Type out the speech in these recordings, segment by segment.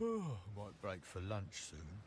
Might break for lunch soon.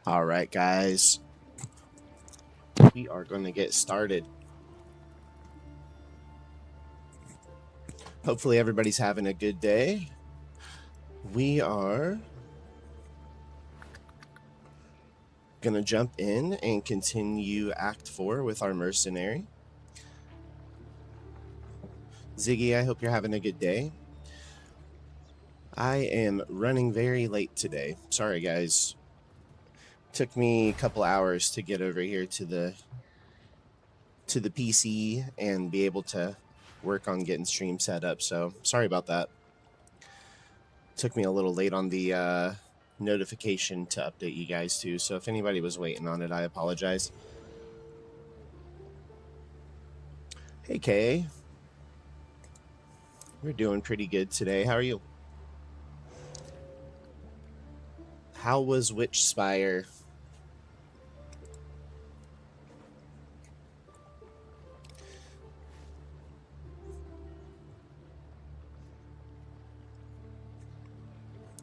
All right, guys. We are going to get started. Hopefully everybody's having a good day. We are going to jump in and continue Act 4 with our mercenary. Ziggy, I hope you're having a good day. I am running very late today. Sorry, guys. Took me a couple hours to get over here to the PC and be able to work on getting stream set up. So sorry about that. Took me a little late on the notification to update you guys too. So if anybody was waiting on it, I apologize. Hey, Kay. We're doing pretty good today. How are you? How was Witch Spire?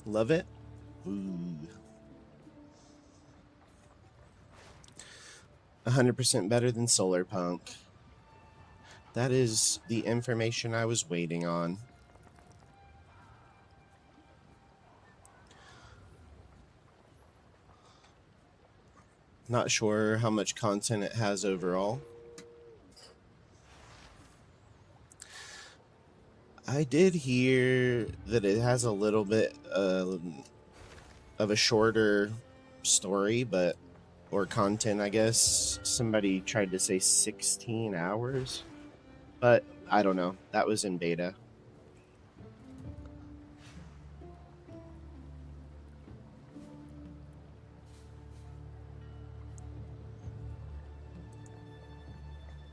Love it? Ooh. 100% better than Solar Punk. That is the information I was waiting on. Not sure how much content it has overall. I did hear that it has a little bit of a shorter story, or content, I guess. Somebody tried to say 16 hours, but I don't know. That was in beta.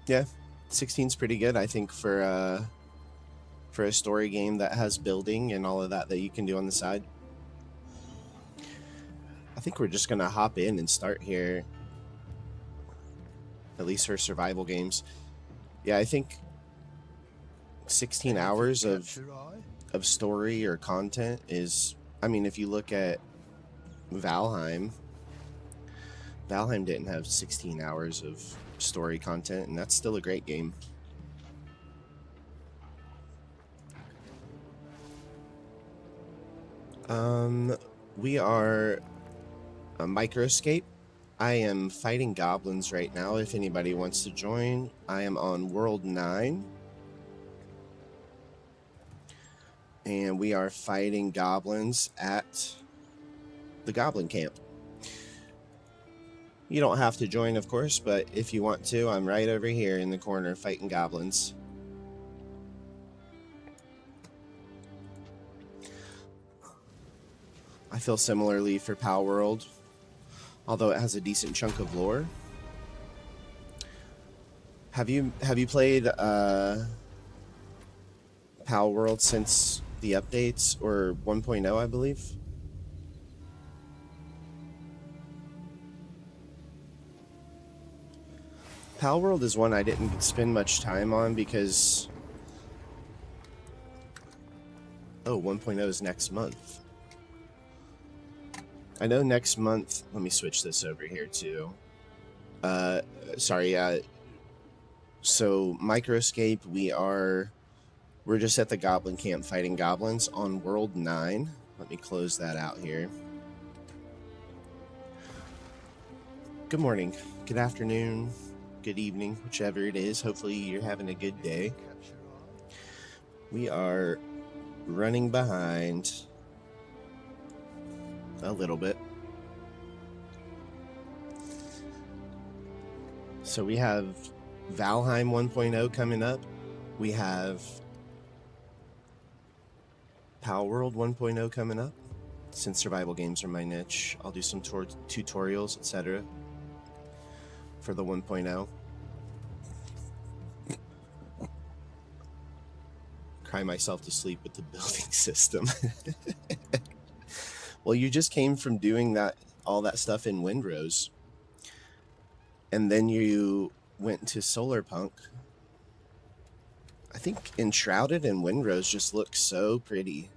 Yeah, 16's pretty good, I think, for a story game that has building and all of that you can do on the side. I think we're just gonna hop in and start here, at least for survival games. Yeah, I think 16 hours of story or content is, I mean, if you look at Valheim didn't have 16 hours of story content, and that's still a great game. We are a microscape. I am fighting goblins right now. If anybody wants to join, I am on World 9. And we are fighting goblins at the Goblin Camp. You don't have to join, of course, but if you want to, I'm right over here in the corner fighting goblins. I feel similarly for Pal World, although it has a decent chunk of lore. Have you played Pal World since the updates, or 1.0, I believe? Pal World is one I didn't spend much time on because... Oh, 1.0 is next month. I know next month... Let me switch this over here too. Sorry, so Microscape, we're just at the Goblin Camp fighting goblins on World 9. Let me close that out here. Good morning, good afternoon, good evening, whichever it is. Hopefully you're having a good day. We are running behind a little bit. So we have Valheim 1.0 coming up. We have Pal World 1.0 coming up. Since survival games are my niche, I'll do some tutorials, etc. for the 1.0. Cry myself to sleep with the building system. Well, you just came from doing all that stuff in Windrose. And then you went to Solarpunk. I think Enshrouded and Windrose just look so pretty.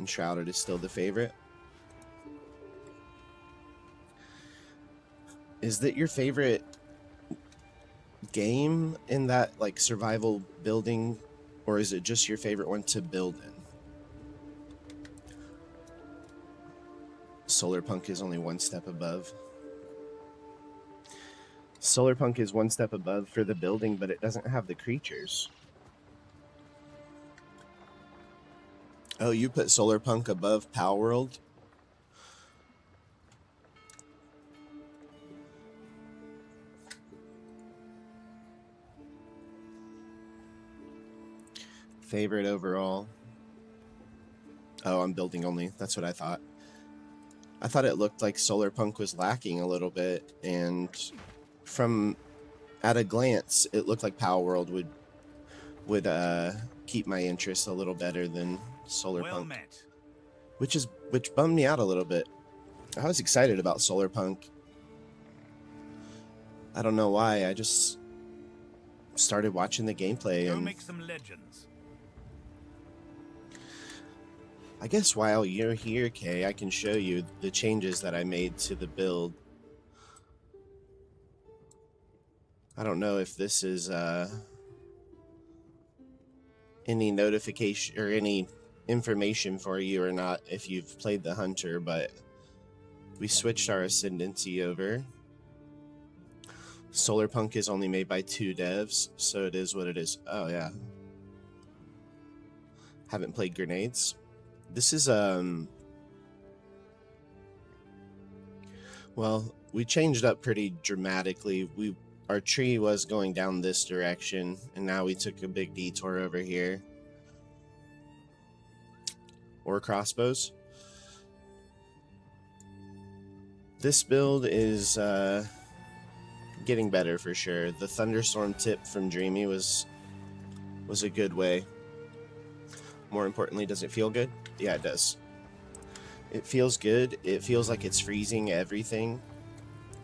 Enshrouded is still the favorite. Is that your favorite game in that like survival building, or is it just your favorite one to build in? Solarpunk is only one step above. Solarpunk is one step above for the building, but it doesn't have the creatures. Oh, you put Solarpunk above Palworld? Favorite overall? Oh, I'm building only. That's what I thought. I thought it looked like Solarpunk was lacking a little bit, and from at a glance, it looked like Palworld would keep my interest a little better than Solarpunk, well met. which bummed me out a little bit. I was excited about Solarpunk. I don't know why. I just started watching the gameplay and make some legends. I guess while you're here, Kay, I can show you the changes that I made to the build. I don't know if this is any notification or any information for you or not if you've played the Hunter, but we switched our ascendancy over. Solarpunk is only made by 2 devs, so it is what it is. Oh yeah. Haven't played grenades. This is well, we changed up pretty dramatically. Our tree was going down this direction, and now we took a big detour over here. Or crossbows. This build is getting better for sure. The thunderstorm tip from Dreamy was a good way. More importantly, does it feel good? Yeah, it does. It feels good. It feels like it's freezing everything.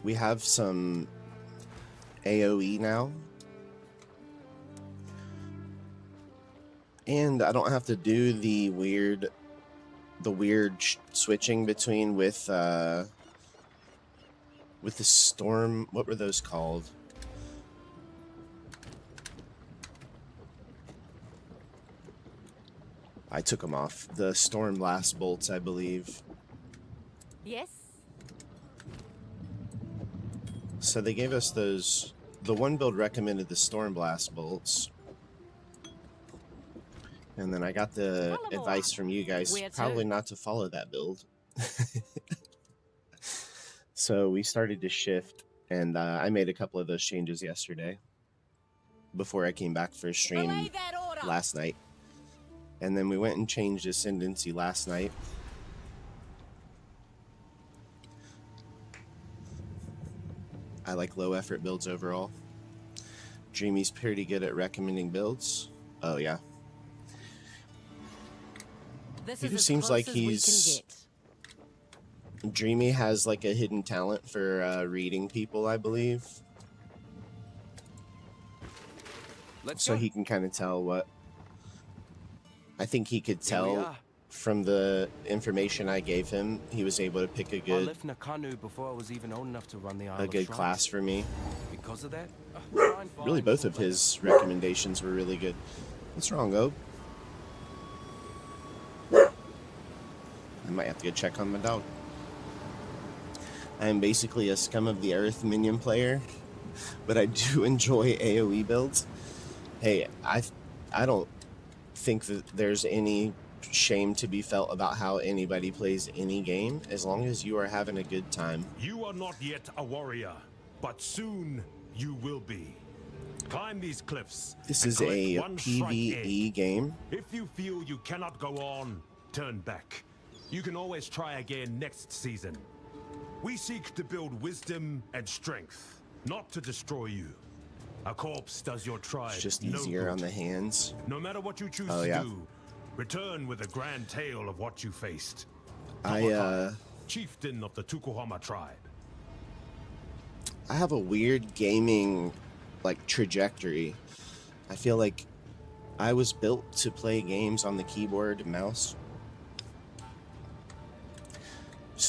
We have some AoE now. And I don't have to do the weird switching between with the storm. What were those called? I took them off. The storm blast bolts, I believe. Yes. So they gave us those. The one build recommended the storm blast bolts. And then I got the advice from you guys probably not to follow that build. So we started to shift, and I made a couple of those changes yesterday before I came back for a stream last night. And then we went and changed Ascendancy last night. I like low effort builds overall. Dreamy's pretty good at recommending builds. Oh yeah. He just seems like he's... Dreamy has like a hidden talent for reading people, I believe. So he can kind of tell what... I think he could tell from the information I gave him. He was able to pick a good... left Nakanu before I was even old enough to run the Isle a good class for me. Because of that? Really, both of his recommendations were really good. What's wrong, Obe? I might have to go check on my dog. I am basically a scum of the earth minion player, but I do enjoy AoE builds. Hey, I don't think that there's any shame to be felt about how anybody plays any game, as long as you are having a good time. You are not yet a warrior, but soon you will be. Climb these cliffs. This is a PvE game. If you feel you cannot go on, turn back. You can always try again next season. We seek to build wisdom and strength, not to destroy you. A corpse does your tribe It's just easier on the hands. No matter what you choose to do, return with a grand tale of what you faced. Chieftain of the Tukuhama tribe. I have a weird gaming trajectory. I feel like I was built to play games on the keyboard and mouse.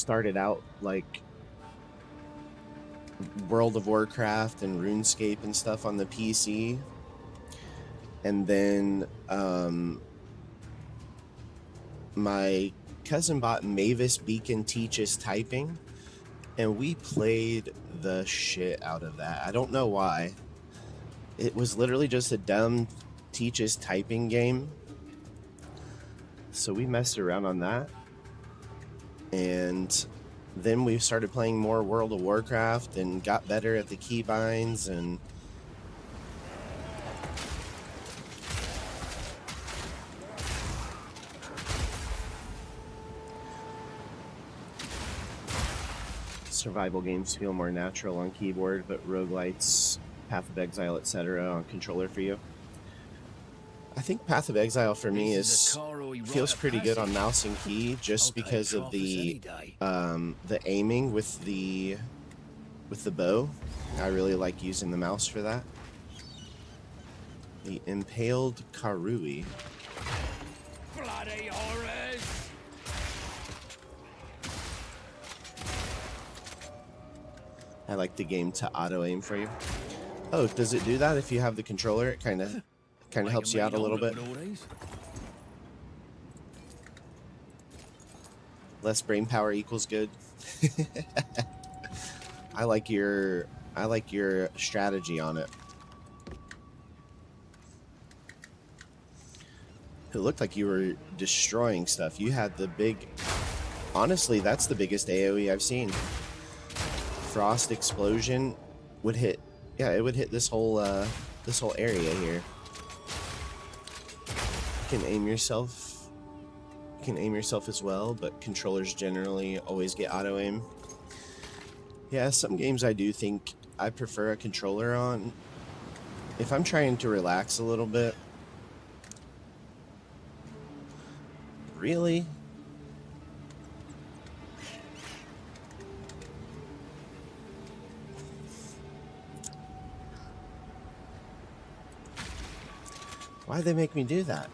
started out like World of Warcraft and RuneScape and stuff on the PC. And then my cousin bought Mavis Beacon Teaches Typing, and we played the shit out of that. I don't know why. It was literally just a dumb Teaches Typing game. So we messed around on that. And then we started playing more World of Warcraft and got better at the keybinds and survival games feel more natural on keyboard, but roguelites, Path of Exile, etc. on controller for you. I think Path of Exile for me feels pretty good on mouse and key, just because of the aiming with the bow. I really like using the mouse for that. The Impaled Karui. Bloody horrors! I like the game to auto aim for you. Oh, does it do that if you have the controller? It kind of helps you out a little bit. Less brain power equals good. I like your strategy on it. It looked like you were destroying stuff. You had the big, honestly, that's the biggest AoE I've seen. Frost explosion would hit, yeah, it would hit this whole area here. You can aim yourself. You can aim yourself as well, but controllers generally always get auto aim. Yeah, some games I do think I prefer a controller on. If I'm trying to relax a little bit. Really? Why'd they make me do that?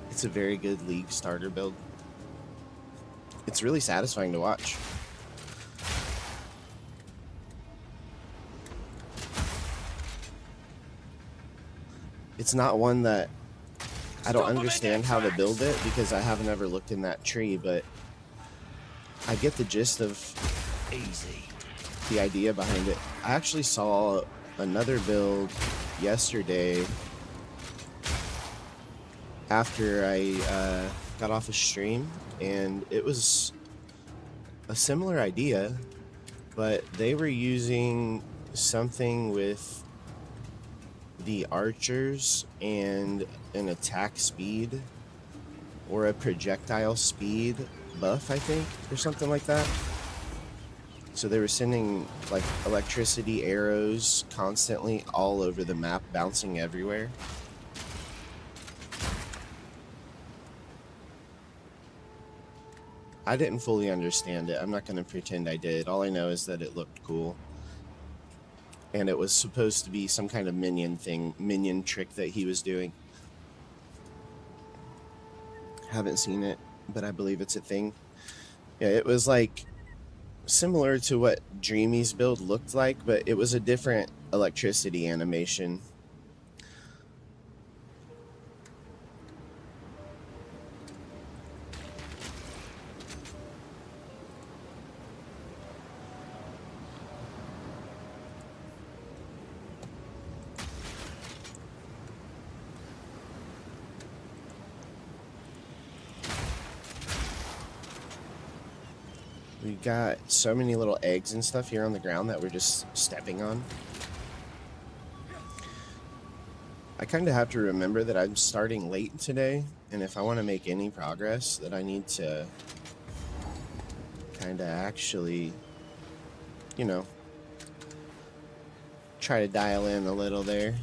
It's a very good League starter build. It's really satisfying to watch. It's not one that I don't understand how to build it because I haven't ever looked in that tree, but I get the gist of the idea behind it. I actually saw another build yesterday after I got off a stream, and it was a similar idea, but they were using something with the archers and an attack speed or a projectile speed buff, I think, or something like that. So they were sending like electricity arrows constantly all over the map, bouncing everywhere. I didn't fully understand it. I'm not going to pretend I did. All I know is that it looked cool. And it was supposed to be some kind of minion trick that he was doing. Haven't seen it, but I believe it's a thing. Yeah, it was like similar to what Dreamy's build looked like, but it was a different electricity animation. We got so many little eggs and stuff here on the ground that we're just stepping on. I kind of have to remember that I'm starting late today, and if I want to make any progress, that I need to kind of actually, you know, try to dial in a little there.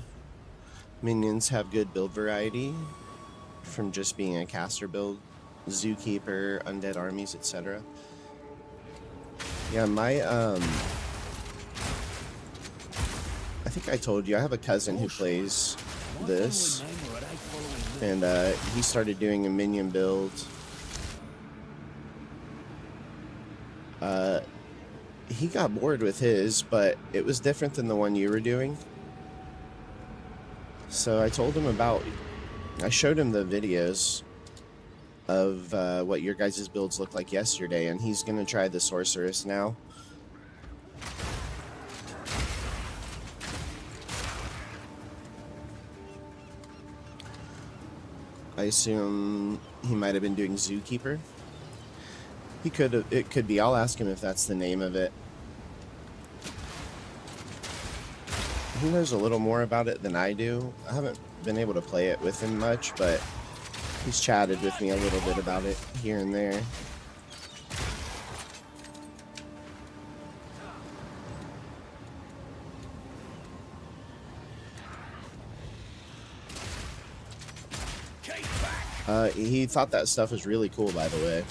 Minions have good build variety from just being a caster build, zookeeper, undead armies, etc. Yeah, I think I told you, I have a cousin who plays this, and he started doing a minion build. He got bored with his, but it was different than the one you were doing. So I told him I showed him the videos of what your guys' builds looked like yesterday, and he's going to try the sorceress now. I assume he might have been doing Zookeeper. He could have, it could be. I'll ask him if that's the name of it. He knows a little more about it than I do. I haven't been able to play it with him much, but he's chatted with me a little bit about it here and there. He thought that stuff was really cool, by the way.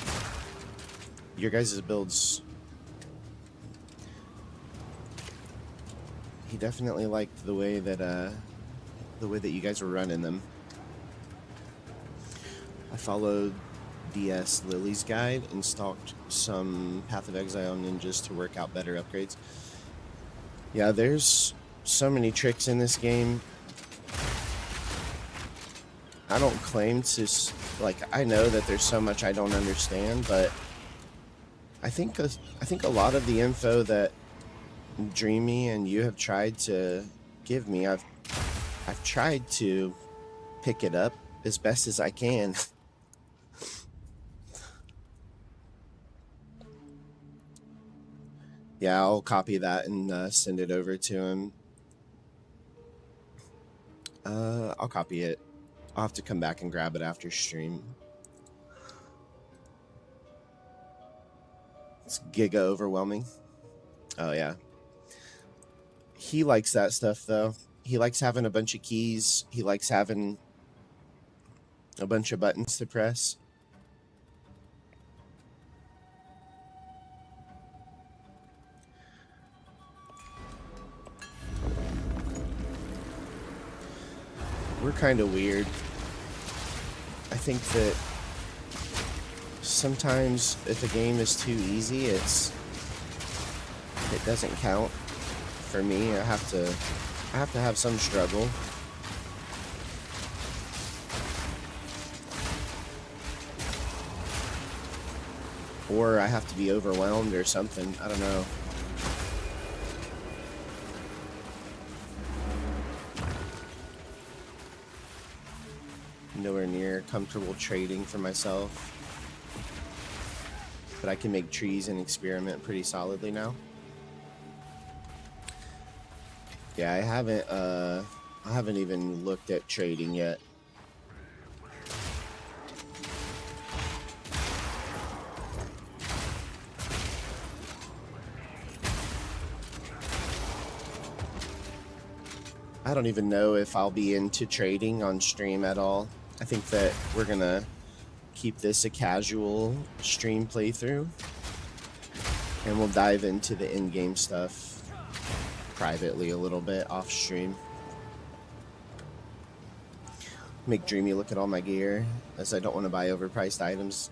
Your guys' builds, he definitely liked the way that you guys were running them. I followed DS Lily's guide and stalked some Path of Exile ninjas to work out better upgrades. Yeah, there's so many tricks in this game. I don't claim to, like, I know that there's so much I don't understand, but I think a lot of the info that Dreamy and you have tried to give me, I've tried to pick it up as best as I can. Yeah, I'll copy that and send it over to him. I'll copy it. I'll have to come back and grab it after stream. It's giga overwhelming. Oh, yeah. He likes that stuff, though. He likes having a bunch of keys. He likes having a bunch of buttons to press. We're kind of weird. I think that sometimes if a game is too easy, it doesn't count. For me, I have to have some struggle. Or I have to be overwhelmed or something. I don't know. Nowhere near comfortable trading for myself. But I can make trees and experiment pretty solidly now. Yeah, I haven't even looked at trading yet. I don't even know if I'll be into trading on stream at all. I think that we're gonna keep this a casual stream playthrough, and we'll dive into the in-game stuff privately a little bit off stream. Make Dreamy look at all my gear, as I don't want to buy overpriced items.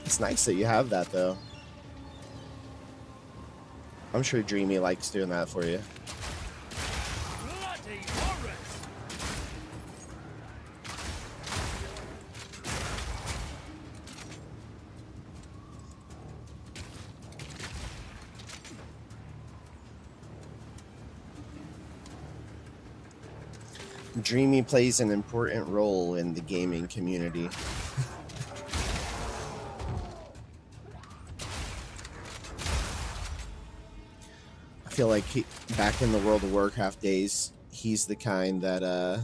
It's nice that you have that, though. I'm sure Dreamy likes doing that for you. Dreamy plays an important role in the gaming community. I feel like back in the World of Warcraft days, he's the kind that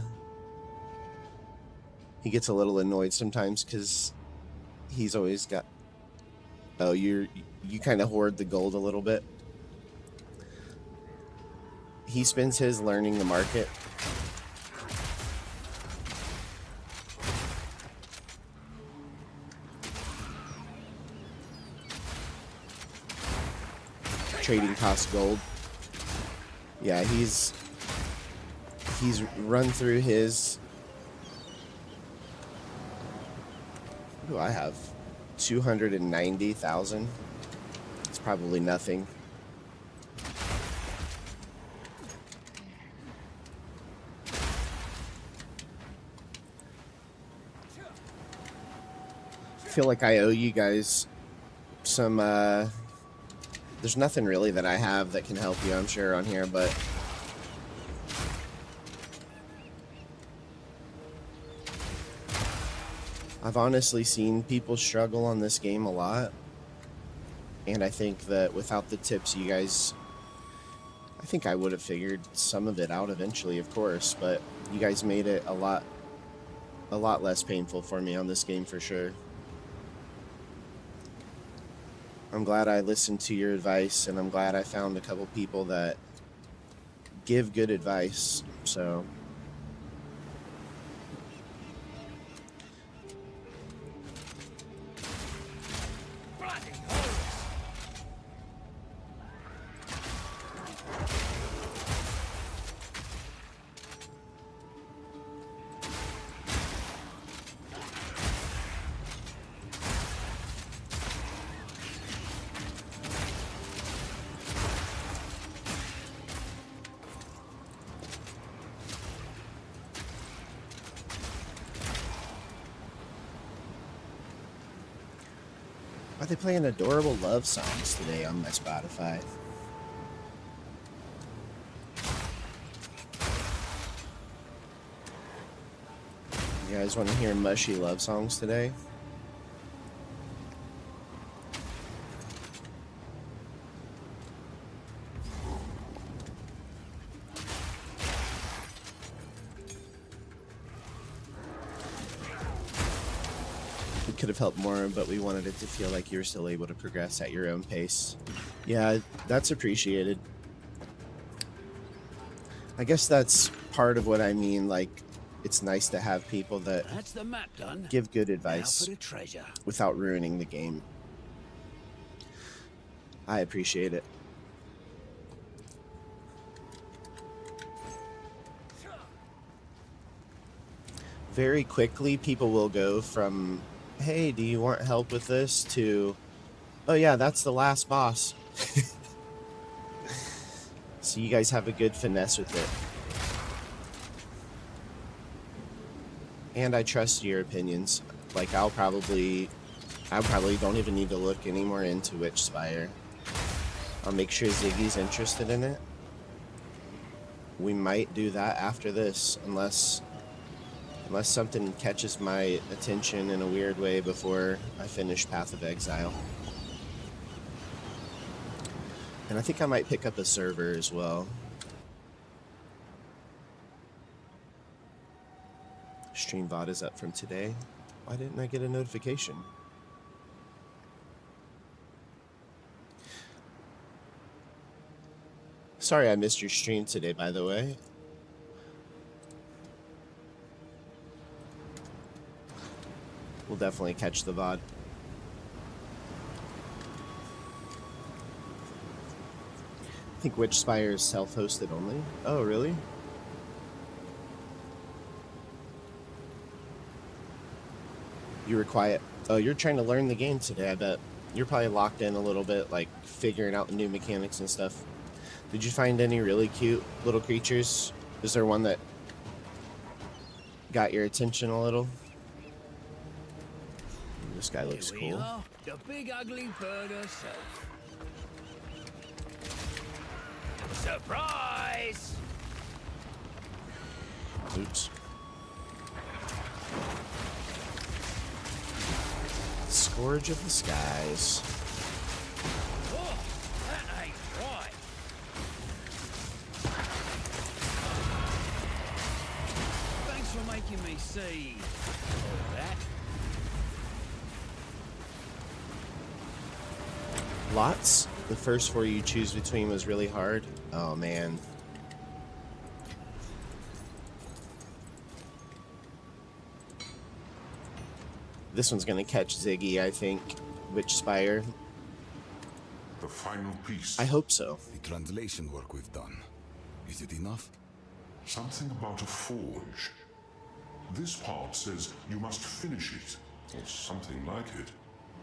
he gets a little annoyed sometimes because he's always got. Oh, you kind of hoard the gold a little bit. He spends his learning the market. Trading costs gold. Yeah, he's run through his. What do I have? 290,000. It's probably nothing. I feel like I owe you guys some. There's nothing really that I have that can help you, I'm sure, on here, but I've honestly seen people struggle on this game a lot, and I think that without the tips you guys, I think I would have figured some of it out eventually, of course, but you guys made it a lot less painful for me on this game for sure. I'm glad I listened to your advice, and I'm glad I found a couple people that give good advice, so why are they playing adorable love songs today on my Spotify? You guys want to hear mushy love songs today? Could have helped more, but we wanted it to feel like you were still able to progress at your own pace. Yeah, that's appreciated. I guess that's part of what I mean, like, it's nice to have people that That's the map done. give good Now advice for the treasure. without ruining the game. I appreciate it. Very quickly, people will go from, hey, do you want help with this, to, oh yeah, that's the last boss. So you guys have a good finesse with it. And I trust your opinions. Like, I probably don't even need to look any more into Witch Spire. I'll make sure Ziggy's interested in it. We might do that after this, unless something catches my attention in a weird way before I finish Path of Exile. And I think I might pick up a server as well. Stream VOD is up from today. Why didn't I get a notification? Sorry I missed your stream today, by the way. We'll definitely catch the VOD. I think Witch Spire is self-hosted only. Oh, really? You were quiet. Oh, you're trying to learn the game today, I bet. You're probably locked in a little bit, like figuring out the new mechanics and stuff. Did you find any really cute little creatures? Is there one that got your attention a little? This guy looks Here we cool. are, the big ugly bird herself. Surprise! Oops. Scourge of the Skies. Oh, that ain't right. Thanks for making me see all that. Lots. The first four you choose between was really hard. Oh man. This one's gonna catch Ziggy, I think. Witch Spire. The final piece. I hope so. The translation work we've done. Is it enough? Something about a forge. This part says you must finish it, or something like it.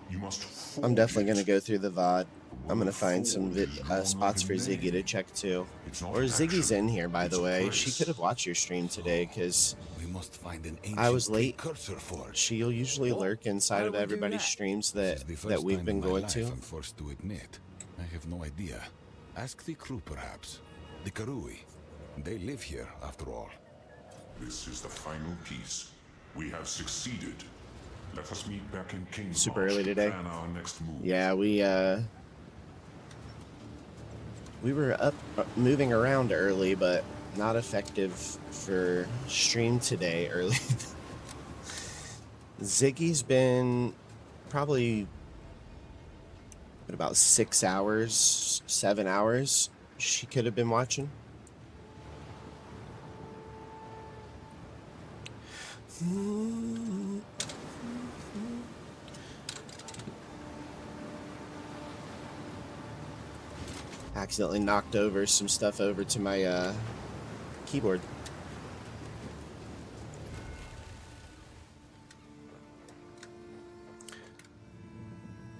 You must forge I'm definitely going to it. go through the VOD. I'm going to find Forge some is drawn spots like for a Ziggy to name. check too. It's not Or Ziggy's action, in here, by it's the a way. She place. could have watched your stream today because We must find an ancient I was late. precursor forge. she'll usually What? lurk inside How of do we do everybody's that? streams This that is the first we've time been in my going life to. I'm forced to admit. I have no idea. Ask the crew, perhaps. The Karui. They live here, after all. This is the final piece. We have succeeded. Let us meet back in King's Super March early to today. plan our next move. Yeah, we were up moving around early, but not effective for stream today early. Ziggy's been probably about 6 hours, 7 hours. She could have been watching. Accidentally knocked over some stuff over to my keyboard.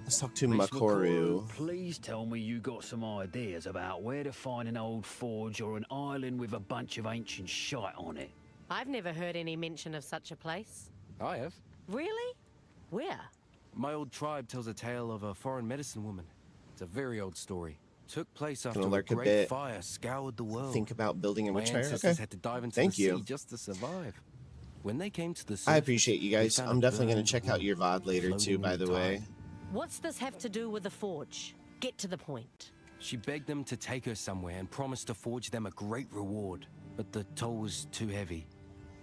Let's talk to Miss Makoru. Please tell me you got some ideas about where to find an old forge or an island with a bunch of ancient shite on it. I've never heard any mention of such a place. I have. Really? Where? My old tribe tells a tale of a foreign medicine woman. It's a very old story. Took place after a lurk a great bit. fire scoured the world. Think about building a My witch fire. ancestors Okay. had to dive into Thank the you. sea just to survive. When they came to the surface, I appreciate you they guys. found I'm a definitely going burned to check out wood your VOD later too, floating by in the way. tide. What's this have to do with the forge? Get to the point. She begged them to take her somewhere and promised to forge them a great reward. But the toll was too heavy.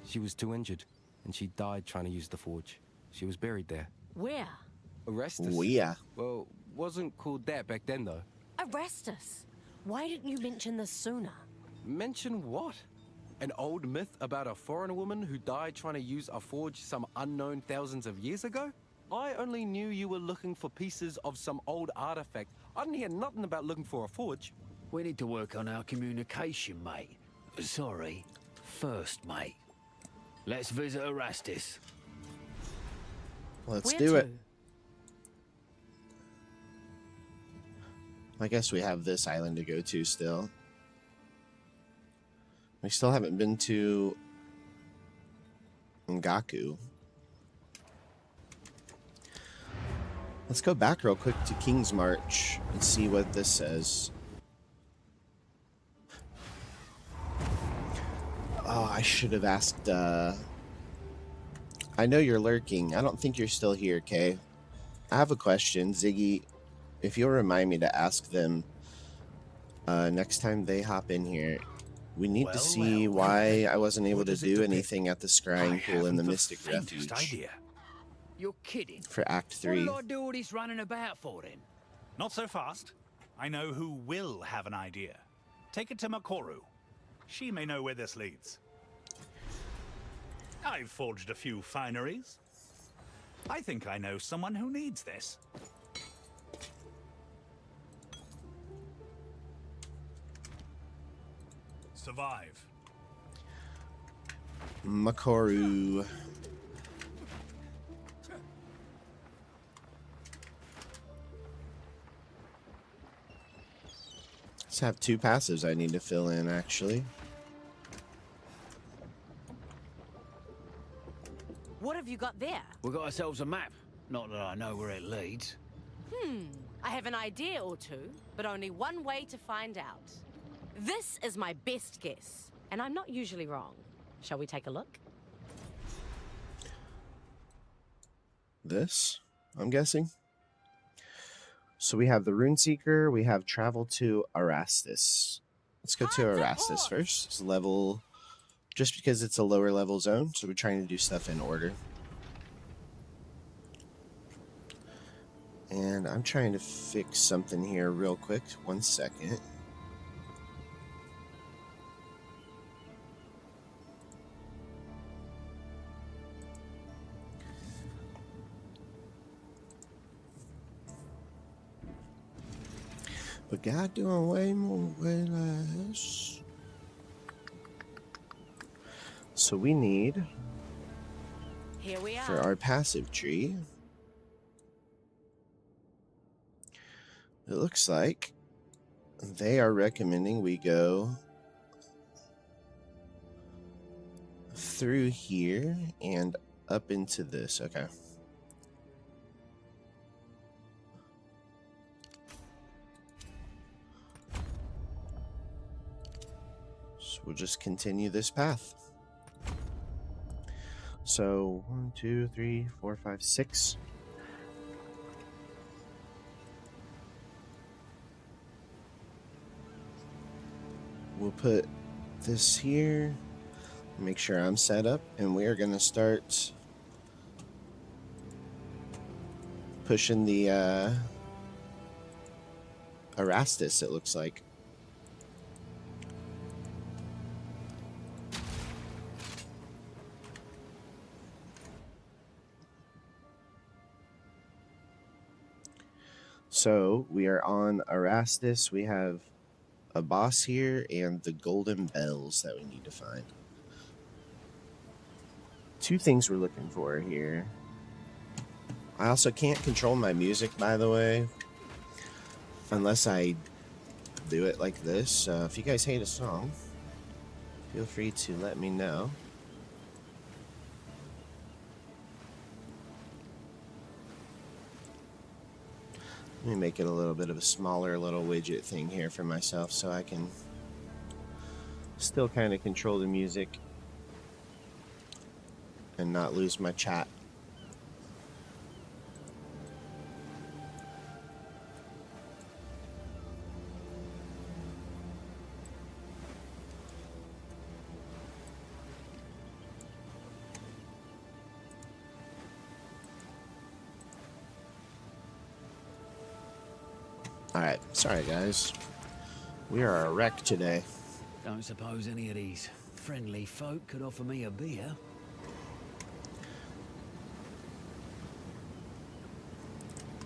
She was too injured, and she died trying to use the forge. She was buried there. Where? Arrest us? Oh, yeah. Well, wasn't called that back then, though. Arrest us. Why didn't you mention this sooner? Mention what? An old myth about a foreign woman who died trying to use a forge some unknown thousands of years ago? I only knew you were looking for pieces of some old artifact. I didn't hear nothing about looking for a forge. We need to work on our communication, mate. Sorry, first, mate. Let's visit Erastus. Let's Where do to? it. I guess we have this island to go to still. We still haven't been to Ngaku. Let's go back real quick to King's March and see what this says. Oh, I should have asked. I know you're lurking. I don't think you're still here, Kay. I have a question, Ziggy. If you'll remind me to ask them next time they hop in here. We need to see why I wasn't able What to does it do depict? anything at the scrying pool in the Mystic faintest Refuge idea. You're kidding. for Act What 3. did I do all this running about for then? Not so fast. I know who will have an idea. Take it to Makoru. She may know where this leads. I've forged a few fineries. I think I know someone who needs this. Survive. Makoru. Let's have 2 passives I need to fill in, actually. What have you got there? We got ourselves a map. Not that I know where it leads. I have an idea or two, but only one way to find out. This is my best guess, and I'm not usually wrong. Shall we take a look? This, I'm guessing. So we have the Rune Seeker, we have travel to Erastus. Let's go to Time to Erastus pause. first. It's level, just because it's a lower level zone, so we're trying to do stuff in order. And I'm trying to fix something here real quick. 1 second. But God doing way more, way less. So we need, Here we for are. our passive tree, it looks like they are recommending we go through here and up into this. Okay. So we'll just continue this path. So 1, 2, 3, 4, 5, 6. We'll put this here. Make sure I'm set up, and we are going to start pushing the Erastus, it looks like. So we are on Erastus. We have a boss here and the golden bells that we need to find. Two things we're looking for here. I also can't control my music, by the way, unless I do it like this. So if you guys hate a song, feel free to let me know. Let me make it a little bit of a smaller little widget thing here for myself so I can still kind of control the music and not lose my chat. Alright, sorry guys. We are a wreck today. Don't suppose any of these friendly folk could offer me a beer?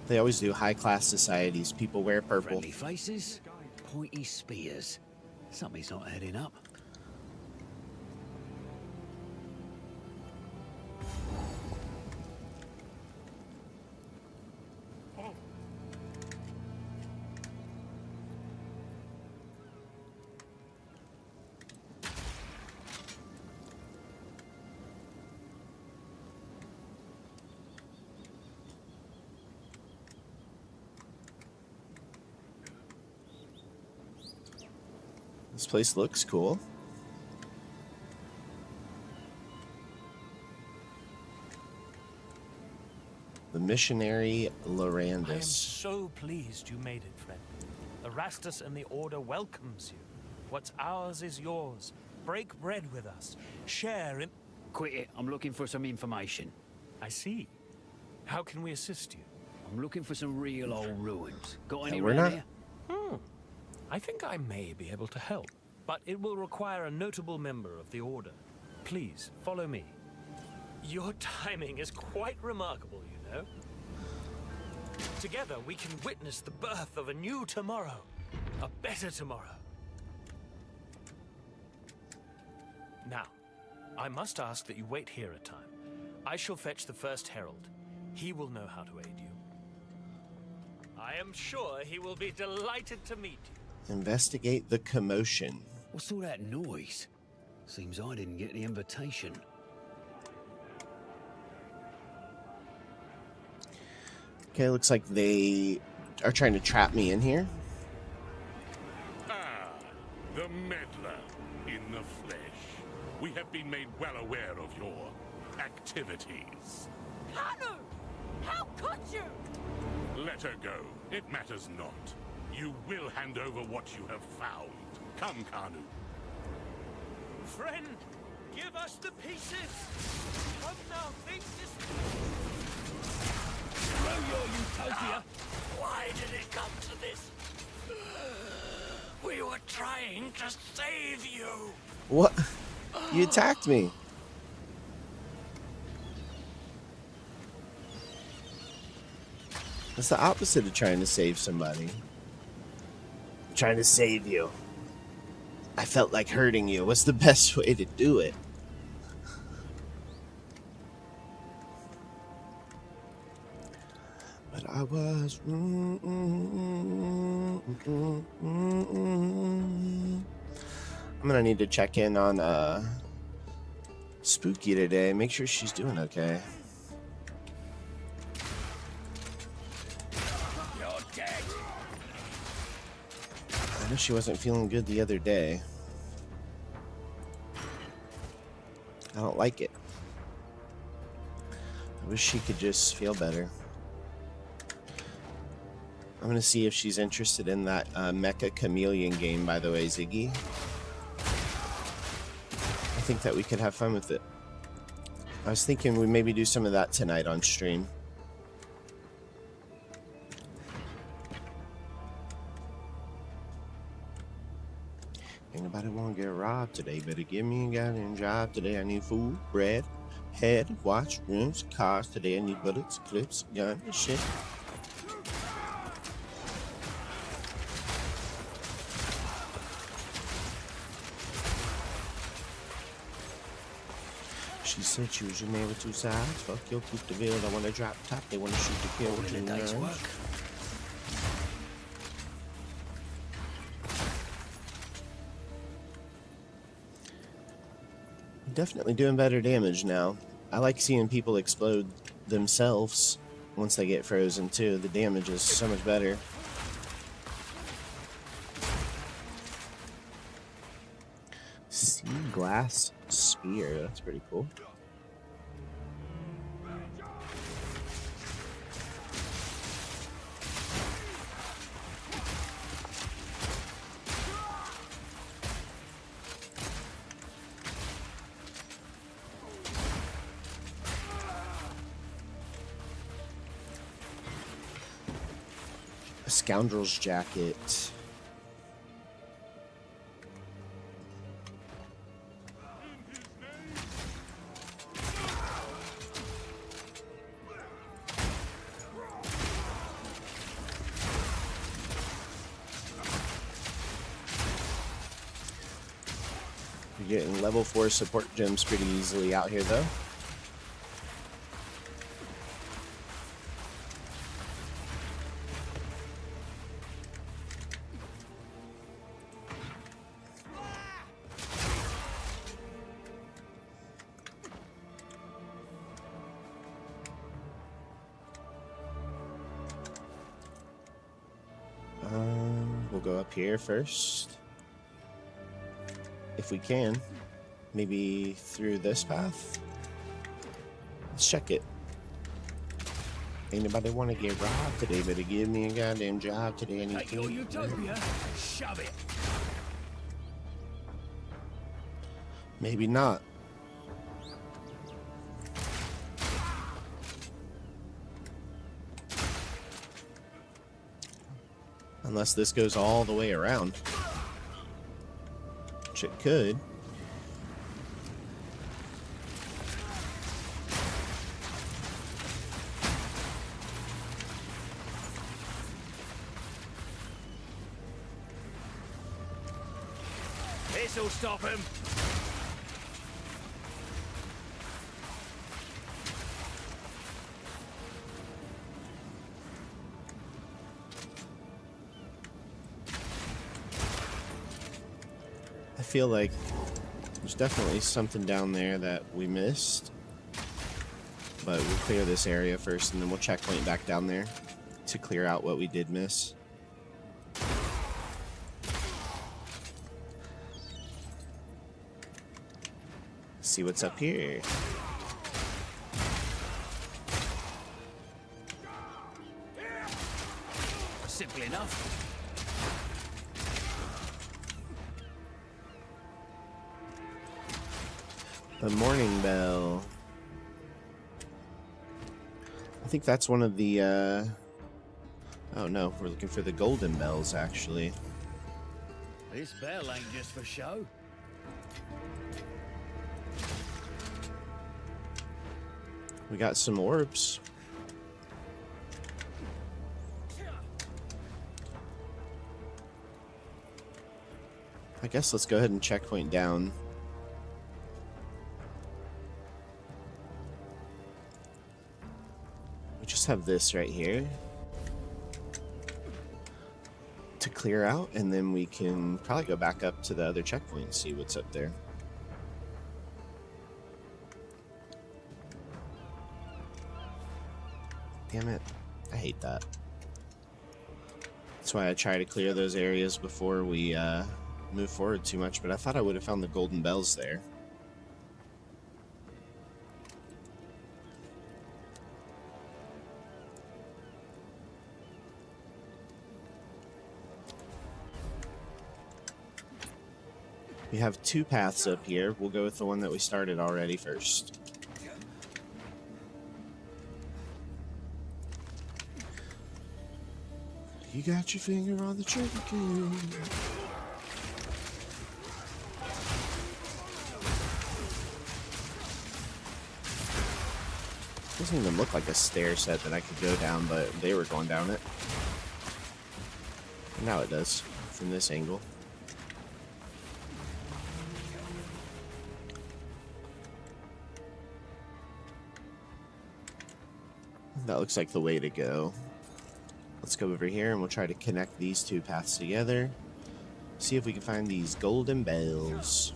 They always do high-class societies. People wear purple. Friendly faces, pointy spears. Something's not heading up. This place looks cool. The missionary Lorandus. I am so pleased you made it, friend. Erastus and the Order welcomes you. What's ours is yours. Break bread with us. Share in... Quit it. I'm looking for some information. I see. How can we assist you? I'm looking for some real old ruins. Got any we're around not- here? I think I may be able to help, but it will require a notable member of the Order. Please, follow me. Your timing is quite remarkable, you know. Together, we can witness the birth of a new tomorrow. A better tomorrow. Now, I must ask that you wait here a time. I shall fetch the first herald. He will know how to aid you. I am sure he will be delighted to meet you. Investigate the commotion. What's all that noise? Seems I didn't get the invitation. Okay, looks like they are trying to trap me in here. Ah, the meddler in the flesh. We have been made well aware of your activities. Kanu! How could you? Let her go. It matters not. You will hand over what you have found. Come, Kanu. Friend, give us the pieces! Come now, think this... Throw your utopia! Why did it come to this? We were trying to save you! What? You attacked me. That's the opposite of trying to save somebody. I'm trying to save you. I felt like hurting you. What's the best way to do it? I was. I'm gonna need to check in on Spooky today. Make sure she's doing okay. I know she wasn't feeling good the other day. I don't like it. I wish she could just feel better. I'm gonna see if she's interested in that Mecha Chameleon game, by the way, Ziggy. I think that we could have fun with it. I was thinking we maybe do some of that tonight on stream. Ain't nobody wanna get robbed today, better give me a goddamn job today. I need food, bread, head, watch, rooms, cars. Today I need bullets, clips, gun, and shit. She said she was your man with two sides. Fuck your keep the build. I wanna drop top. They wanna shoot the kill with two nines. Definitely doing better damage now. I like seeing people explode themselves once they get frozen too. The damage is so much better. Sea glass spear. That's pretty cool. A scoundrel's jacket. You're getting level 4 support gems pretty easily out here though. We'll go up here first. If we can. Maybe through this path. Let's check it. Anybody want to get robbed today? Better give me a goddamn job today. I need Take your utopia, shove it. Maybe not. Unless this goes all the way around. Which it could. This'll stop him. I feel like there's definitely something down there that we missed. But we'll clear this area first and then we'll checkpoint back down there to clear out what we did miss. See what's up here. Simple enough. The morning bell. I think that's one of the oh no, we're looking for the golden bells actually. This bell ain't just for show. We got some orbs. I guess let's go ahead and checkpoint down. We just have this right here. clear out, and then we can probably go back up to the other checkpoint and see what's up there. Damn it. I hate that. That's why I try to clear those areas before we move forward too much, but I thought I would have found the golden bells there. We have two paths up here. We'll go with the one that we started already first. You got your finger on the trigger key. Doesn't even look like a stair set that I could go down, but they were going down it. And now it does, from this angle. That looks like the way to go. Let's go over here and we'll try to connect these two paths together. See if we can find these golden bells.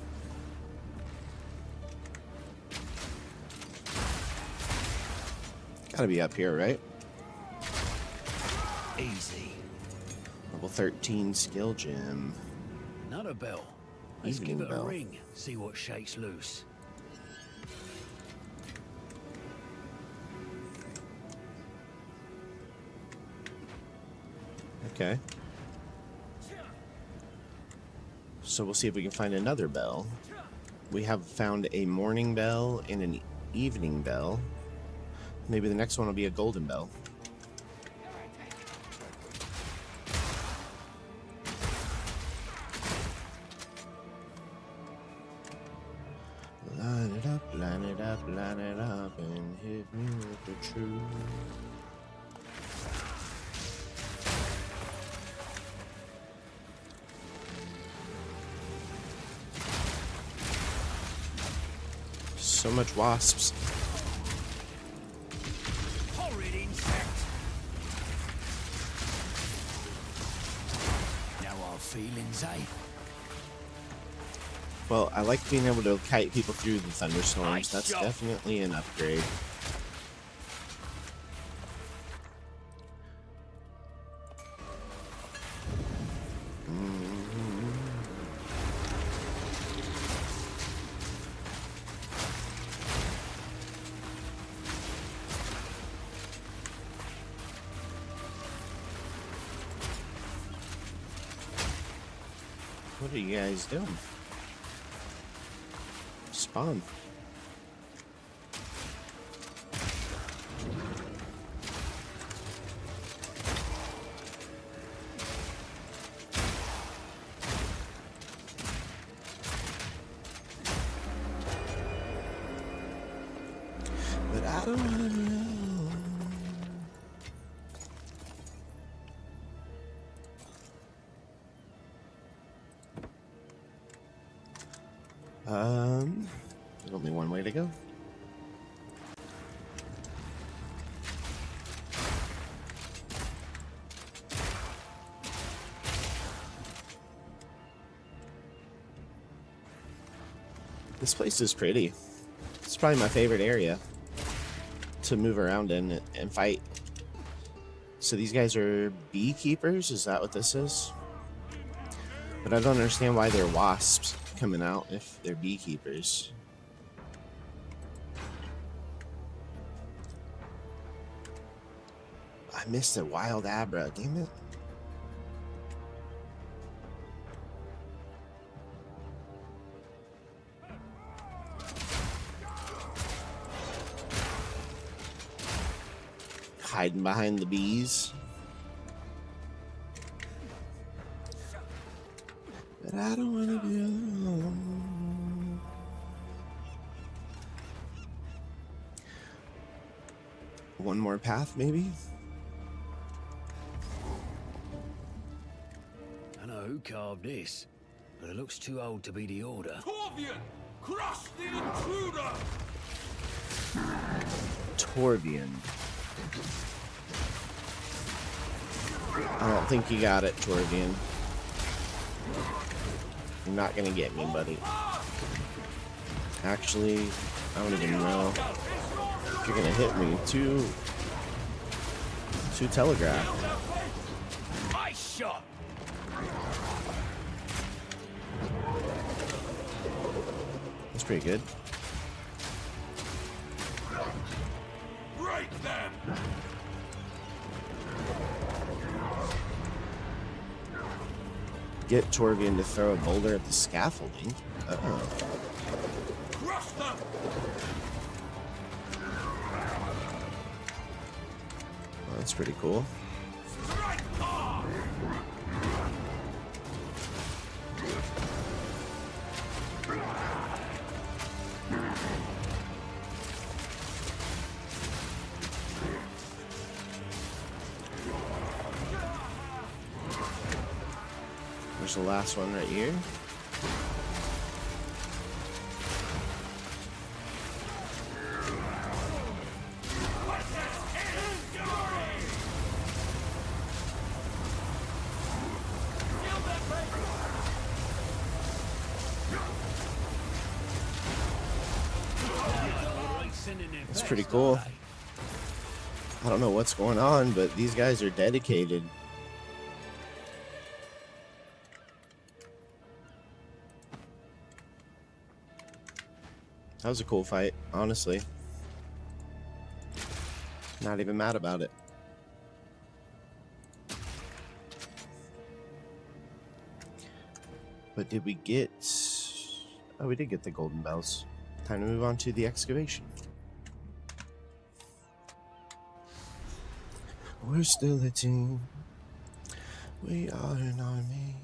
Gotta be up here, right? Easy. Level 13 skill gem. Another bell. Let's Evening give it bell. a ring. See what shakes loose. Okay. So we'll see if we can find another bell. We have found a morning bell and an evening bell. Maybe the next one will be a golden bell. Line it up, line it up, line it up, and hit me with the truth. So much wasps. Horrid insect. Now our feelings, eh? Well, I like being able to kite people through the thunderstorms. Nice That's job. definitely an upgrade. What are you guys doing? Spawn. But I don't wanna know. There's only one way to go. This place is pretty. It's probably my favorite area to move around in and fight. So these guys are beekeepers? Is that what this is? But I don't understand why they're wasps coming out if they're beekeepers. I missed a wild abra, damn it. Hiding behind the bees. But I don't want to be alone. One more path, maybe? I know who carved this, but it looks too old to be the Order. Torvian! Crush the intruder! Torvian. I don't think you got it, Torvian. You're not gonna get me, buddy. Actually, I don't even know if you're gonna hit me. Too telegraphed. Ice shot. That's pretty good. Break them! Get Torvian to throw a boulder at the scaffolding. Uh-oh. Crush them! Well, that's pretty cool. Strike hard! There's the last one right here. That's pretty cool. I don't know what's going on, but these guys are dedicated. That was a cool fight, honestly. Not even mad about it. But did we get... Oh, we did get the golden bells. Time to move on to the excavation. We're still a team. We are an army.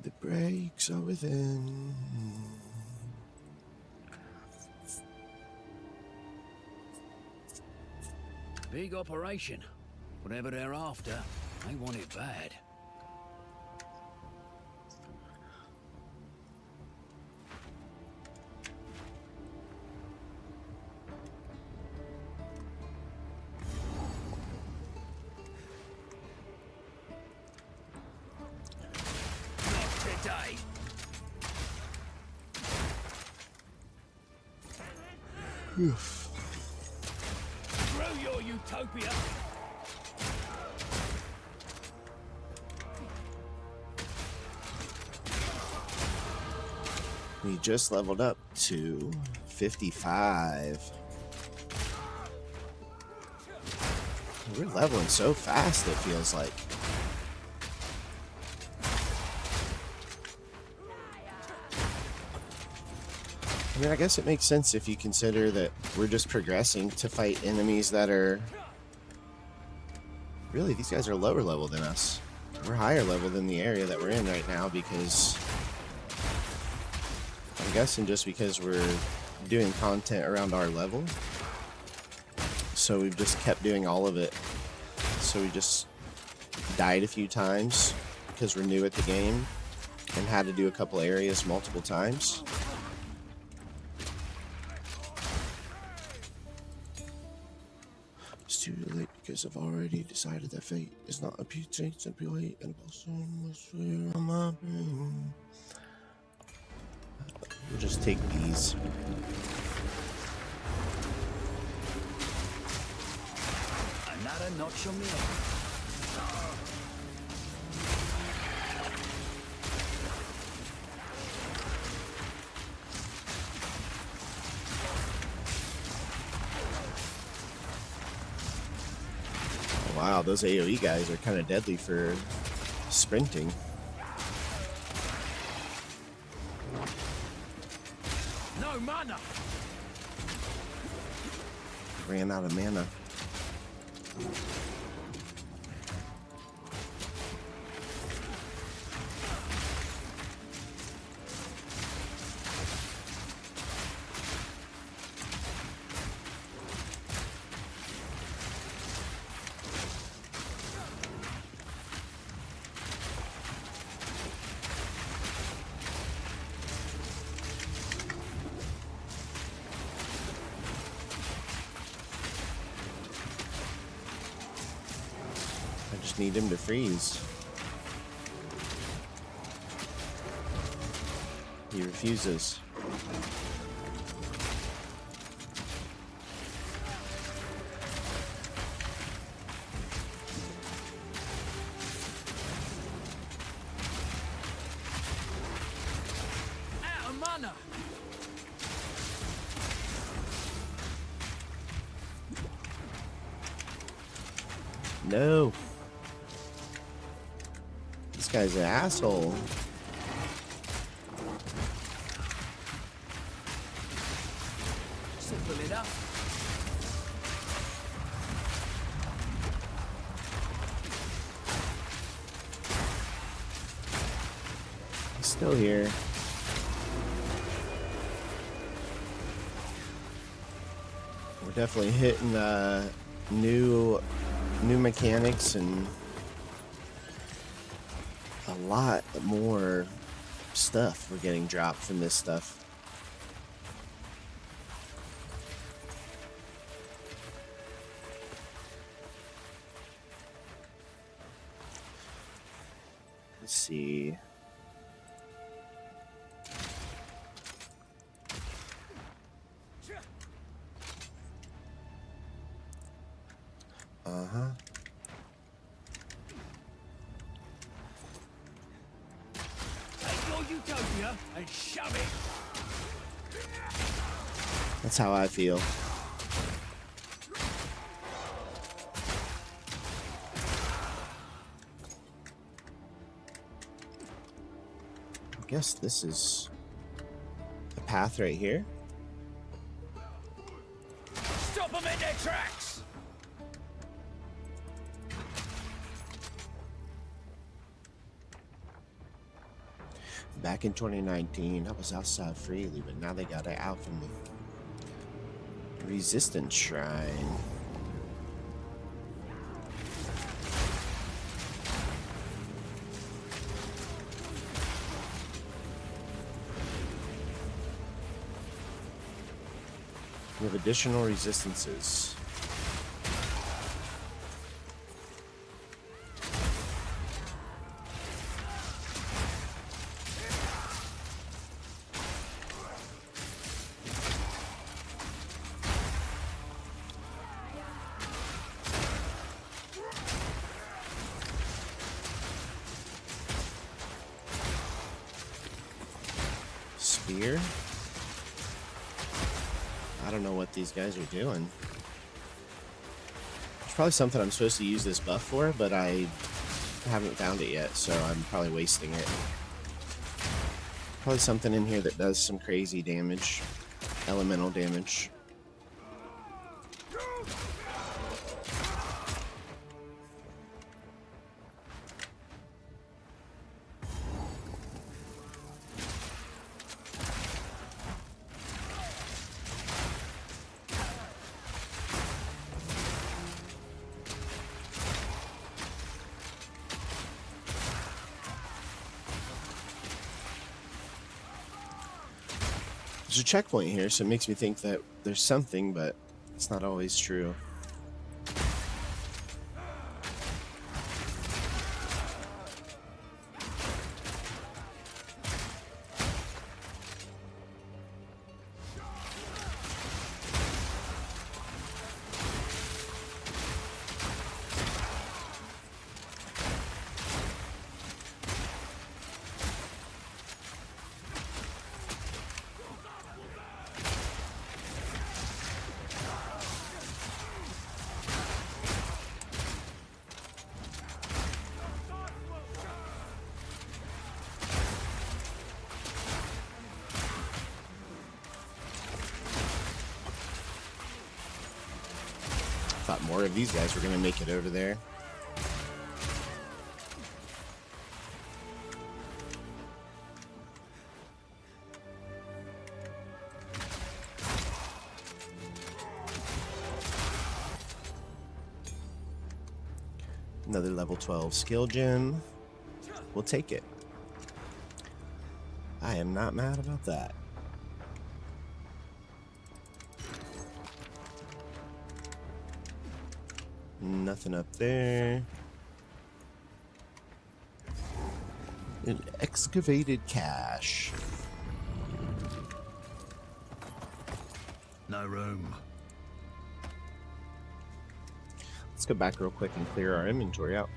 The breaks are within. Big operation. Whatever they're after, they want it bad. Not today. Through your utopia. We just leveled up to 55. We're leveling so fast, it feels like. I mean, I guess it makes sense if you consider that we're just progressing to fight enemies that are... Really, these guys are lower level than us. We're higher level than the area that we're in right now because... I'm guessing just because we're doing content around our level. So we've just kept doing all of it. So we just died a few times because we're new at the game and had to do a couple areas multiple times. It's too late because I've already decided that fate is not a beauty, simply wait and also must wear on my brain. We'll just take these. Another notch on the arm. Wow, those AoE guys are kind of deadly for sprinting. No mana. Ran out of mana. I just need him to freeze. He refuses. Out of mana! No. This guy's an asshole. Simple enough. He's still here. We're definitely hitting new mechanics and a lot more stuff we're getting dropped from this stuff. Let's see. Uh-huh. Take your utopia and shove it! That's how I feel. I guess this is the path right here. Stop them in their tracks! Back in 2019, I was outside freely, but now they got it out from me. Resistance Shrine. We have additional resistances. Spear? I don't know what these guys are doing. There's probably something I'm supposed to use this buff for, but I haven't found it yet, so I'm probably wasting it. Probably something in here that does some crazy damage. Elemental damage. There's a checkpoint here, so it makes me think that there's something, but it's not always true. Thought more of these guys were gonna make it over there. Another level 12 skill gem. We'll take it. I am not mad about that. Nothing up there. An excavated cache. no room. Let's go back real quick and clear our inventory out.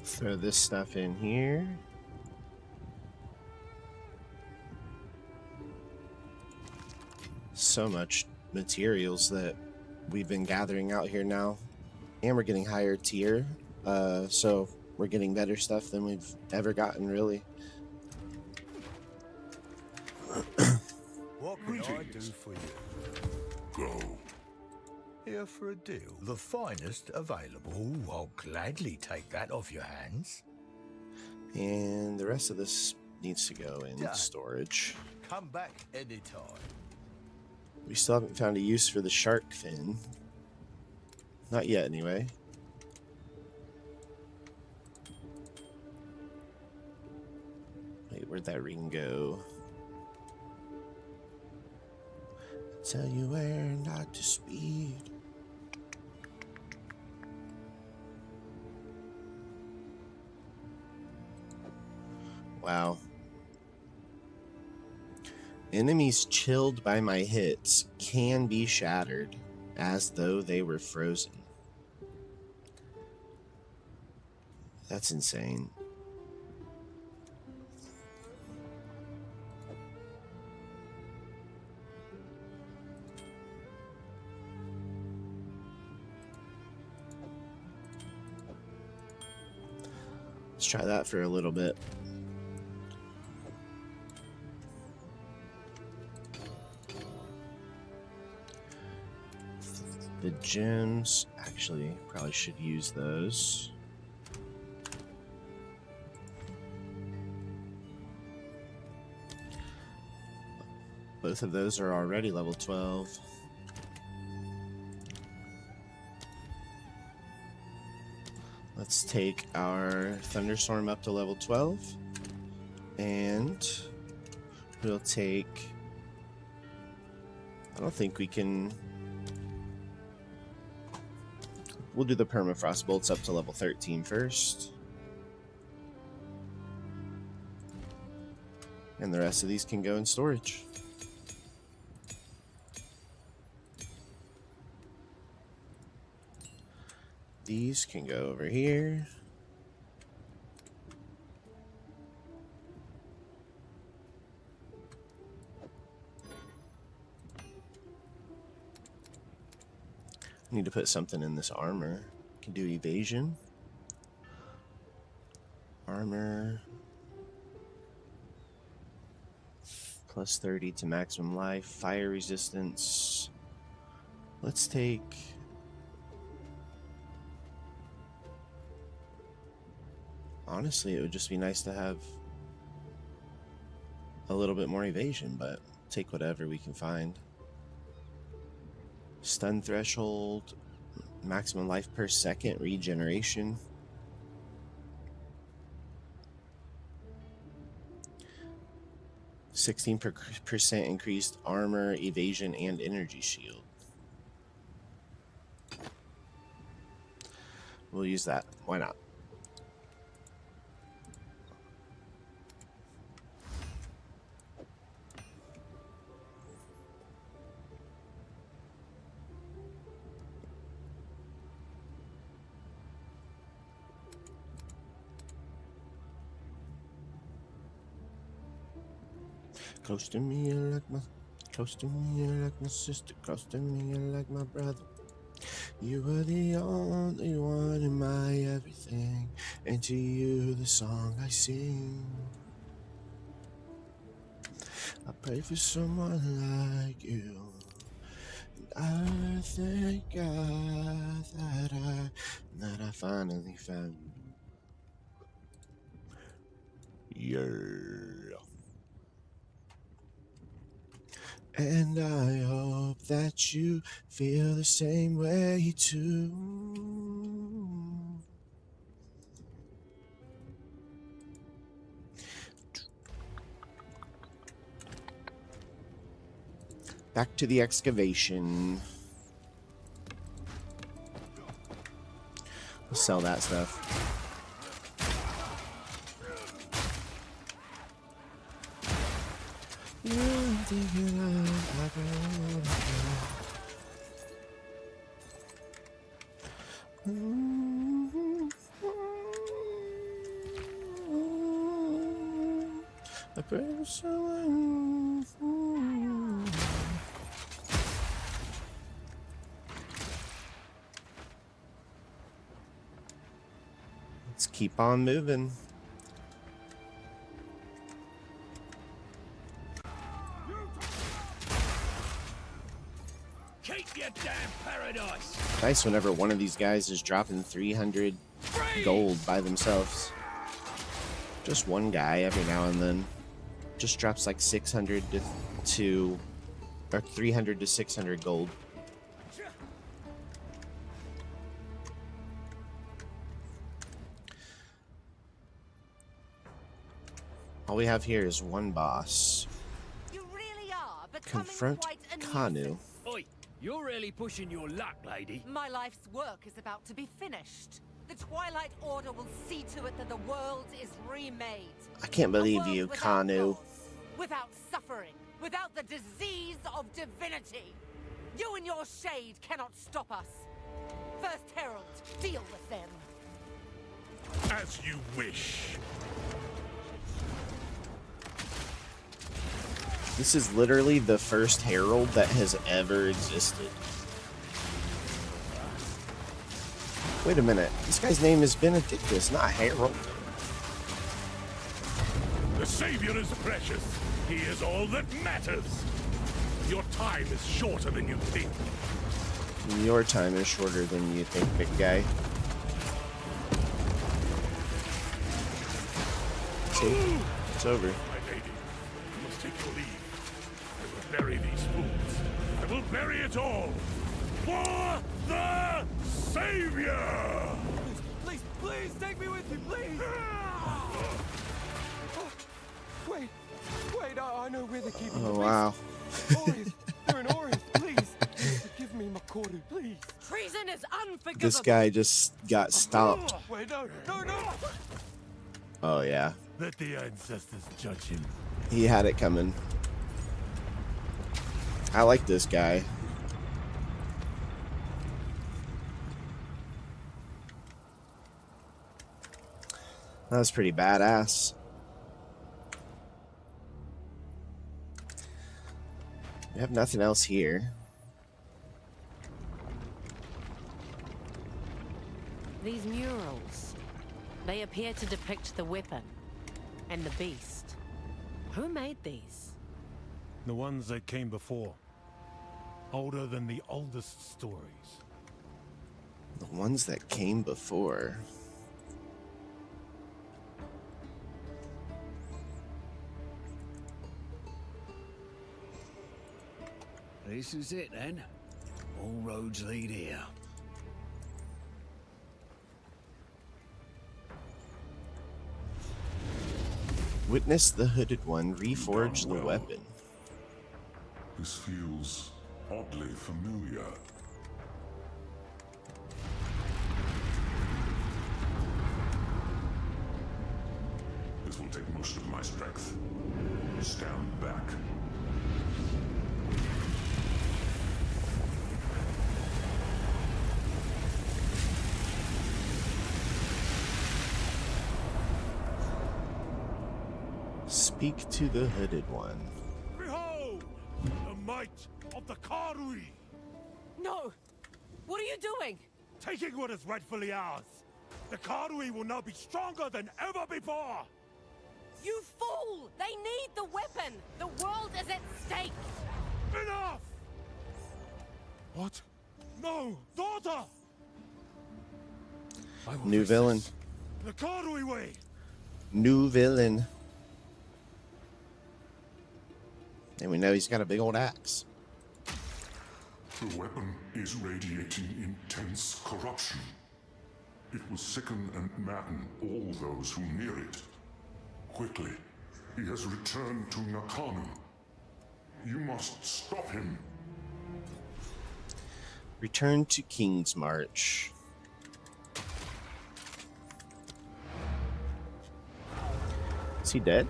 Throw this stuff in here. So much materials that we've been gathering out here now. And we're getting higher tier. So we're getting better stuff than we've ever gotten, really. What can I do for you? Go. Here for a deal. The finest available. Oh, I'll gladly take that off your hands. And the rest of this needs to go in storage. Come back anytime. We still haven't found a use for the shark fin. Not yet, anyway. Wait, where'd that ring go? Tell you where not to speed. Wow. Enemies chilled by my hits can be shattered as though they were frozen. That's insane. Let's try that for a little bit. The gems, actually, probably should use those. Both of those are already level 12. Let's take our thunderstorm up to level 12. And we'll take... I don't think we can... We'll do the permafrost bolts up to level 13 first. And the rest of these can go in storage. These can go over here. Need to put something in this armor. Can do evasion. Armor. Plus 30 to maximum life. Fire resistance. Let's take... Honestly, it would just be nice to have a little bit more evasion, but take whatever we can find. Stun threshold, maximum life per second, regeneration. %16 increased armor, evasion, and energy shield. We'll use that. Why not? Close to me, you're like my, close to me, you're like my sister. Close to me, you're like my brother. You were the only one in my everything, and to you the song I sing. I pray for someone like you, and I thank God that I finally found you. Yeah. And I hope that you feel the same way too. Back to the excavation. Sell that stuff. Let's keep on moving. Keep your damn paradise. Nice whenever one of these guys is dropping 300 gold by themselves. Just one guy every now and then. Just drops like 600 to or 300 to 600 gold. All we have here is one boss. You really are becoming Confront quite a Kanu. nuisance. Oi, you're really pushing your luck, lady. My life's work is about to be finished. The Twilight Order will see to it that the world is remade. I can't believe A world you, without Kanu. wars, without suffering, without the disease of divinity. You and your shade cannot stop us. First Herald, deal with them. As you wish. This is literally the first herald that has ever existed. Wait a minute. This guy's name is Benedictus, not Harold. The Savior is precious. He is all that matters. Your time is shorter than you think. Your time is shorter than you think, big guy. See? It's over. My lady, you must take your leave. I will bury these fools. I will bury it all. For the Savior! Please, please, take me with you, please! Wait, I know where they're keeping Oh, the wow. Orius, they're in Orius, please! Give me Makoru, please! Treason is unforgivable. This guy just got stomped. Wait, no! Oh, yeah. Let the ancestors judge him. He had it coming. I like this guy. That was pretty badass. We have nothing else here. These murals, they appear to depict the weapon and the beast. Who made these? The ones that came before. Older than the oldest stories. The ones that came before. This is it then. All roads lead here. Witness the hooded one reforge the weapon. This feels oddly familiar. This will take most of my strength. Stand back. Speak to the hooded one. Behold! The might of the Karui! No! What are you doing? Taking what is rightfully ours! The Karui will now be stronger than ever before! You fool! They need the weapon! The world is at stake! Enough! What? No! Daughter! New villain. The Karui way! New villain. And we know he's got a big old axe. The weapon is radiating intense corruption. It will sicken and madden all those who near it. Quickly, he has returned to Nakanu. You must stop him. Return to King's March. Is he dead?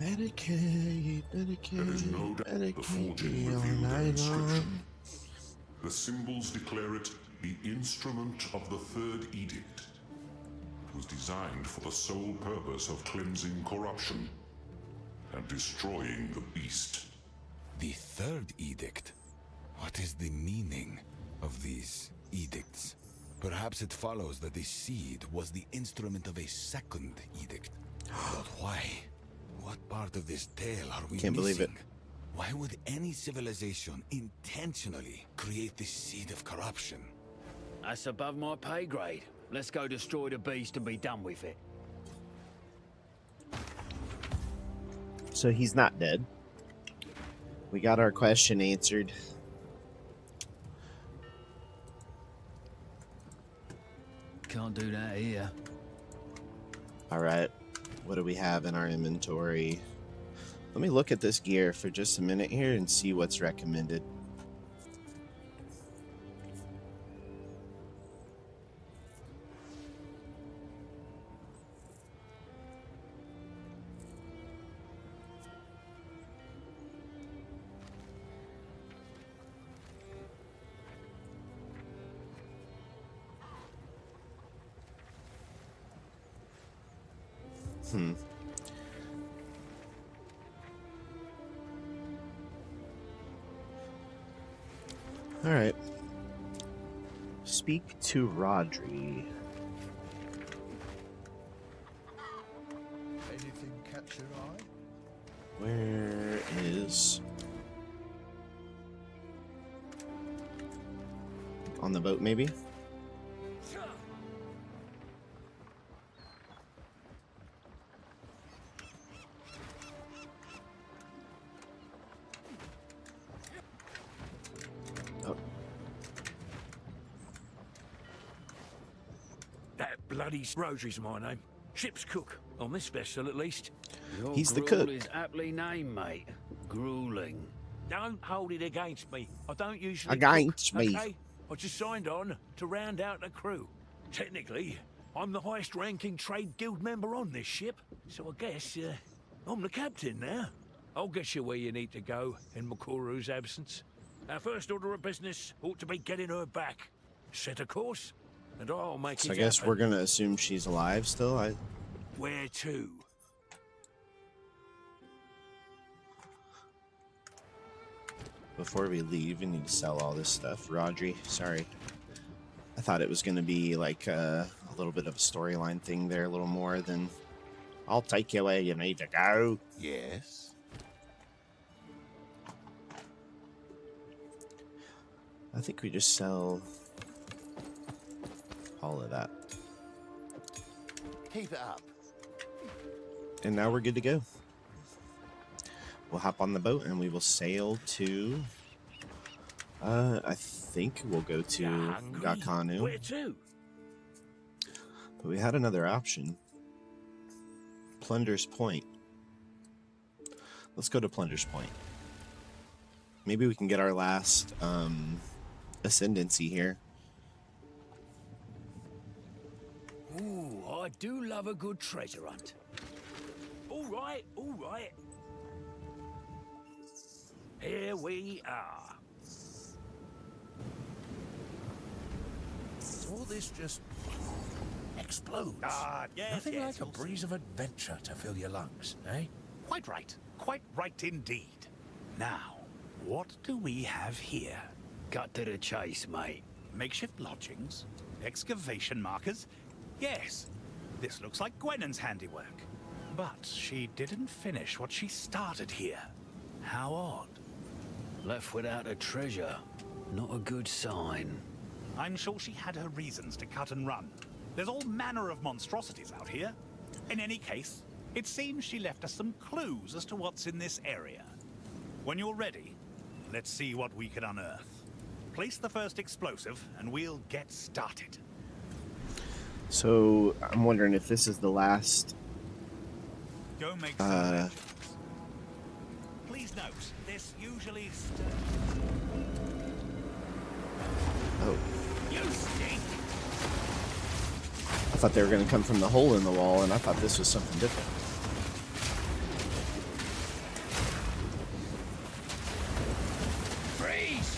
Medicaid, There is no doubt the forging revealed an inscription. The symbols declare it the instrument of the Third Edict. It was designed for the sole purpose of cleansing corruption and destroying the beast. The Third Edict? What is the meaning of these edicts? Perhaps it follows that the seed was the instrument of a second edict. But why? What part of this tale are we Can't believe it. missing? Why would any civilization intentionally create the seed of corruption? That's above my pay grade. Let's go destroy the beast and be done with it. So he's not dead. We got our question answered. Can't do that here. Alright. What do we have in our inventory? Let me look at this gear for just a minute here and see what's recommended. All right. Speak to Rodri. Anything catch your eye? Where is... On the boat, maybe? That bloody Rosary's my name. Ship's cook, on this vessel at least. Your He's the gruel cook. is aptly named, mate. Grueling. Don't hold it against me. I don't usually Against cook, me. okay? I just signed on to round out the crew. Technically, I'm the highest-ranking trade guild member on this ship, so I guess I'm the captain now. I'll get you where you need to go in Makuru's absence. Our first order of business ought to be getting her back. Set a course, and I'll make So it I guess happen. we're gonna assume she's alive still. Where to? Before we leave, we need to sell all this stuff. Rodri, sorry. I thought it was gonna be like a little bit of a storyline thing there, a little more than I'll take you where you need to go. Yes? I think we just sell all of that. Keep it up. And now we're good to go. We'll hop on the boat and we will sail to... I think we'll go to Hungry? Gakanu. Where to? But we had another option. Plunder's Point. Let's go to Plunder's Point. Maybe we can get our last ascendancy here. Ooh, I do love a good treasure hunt. All right, all right. Here we are. All this just explodes. Yes, Nothing yes, like a you'll see. breeze of adventure to fill your lungs, eh? Quite right. Quite right indeed. Now, what do we have here? Cut to the chase, mate. Makeshift lodgings? Excavation markers? Yes. This looks like Gwennon's handiwork. But she didn't finish what she started here. How odd. Left without a treasure. Not a good sign. I'm sure she had her reasons to cut and run. There's all manner of monstrosities out here. In any case, it seems she left us some clues as to what's in this area. When you're ready, let's see what we can unearth. Place the first explosive, and we'll get started. So I'm wondering if this is the last. Go make some legends. Please note, this usually Oh, You stink! I thought they were going to come from the hole in the wall, and I thought this was something different. Freeze!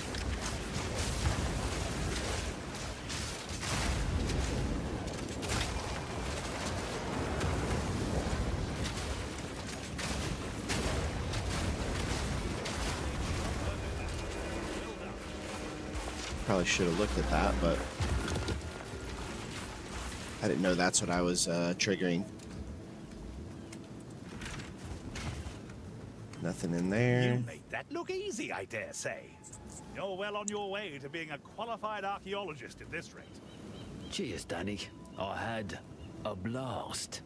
Probably should have looked at that, but I didn't know that's what I was triggering. Nothing in there. You made that look easy, I dare say. You're well on your way to being a qualified archaeologist at this rate. Cheers, Danny. I had a blast.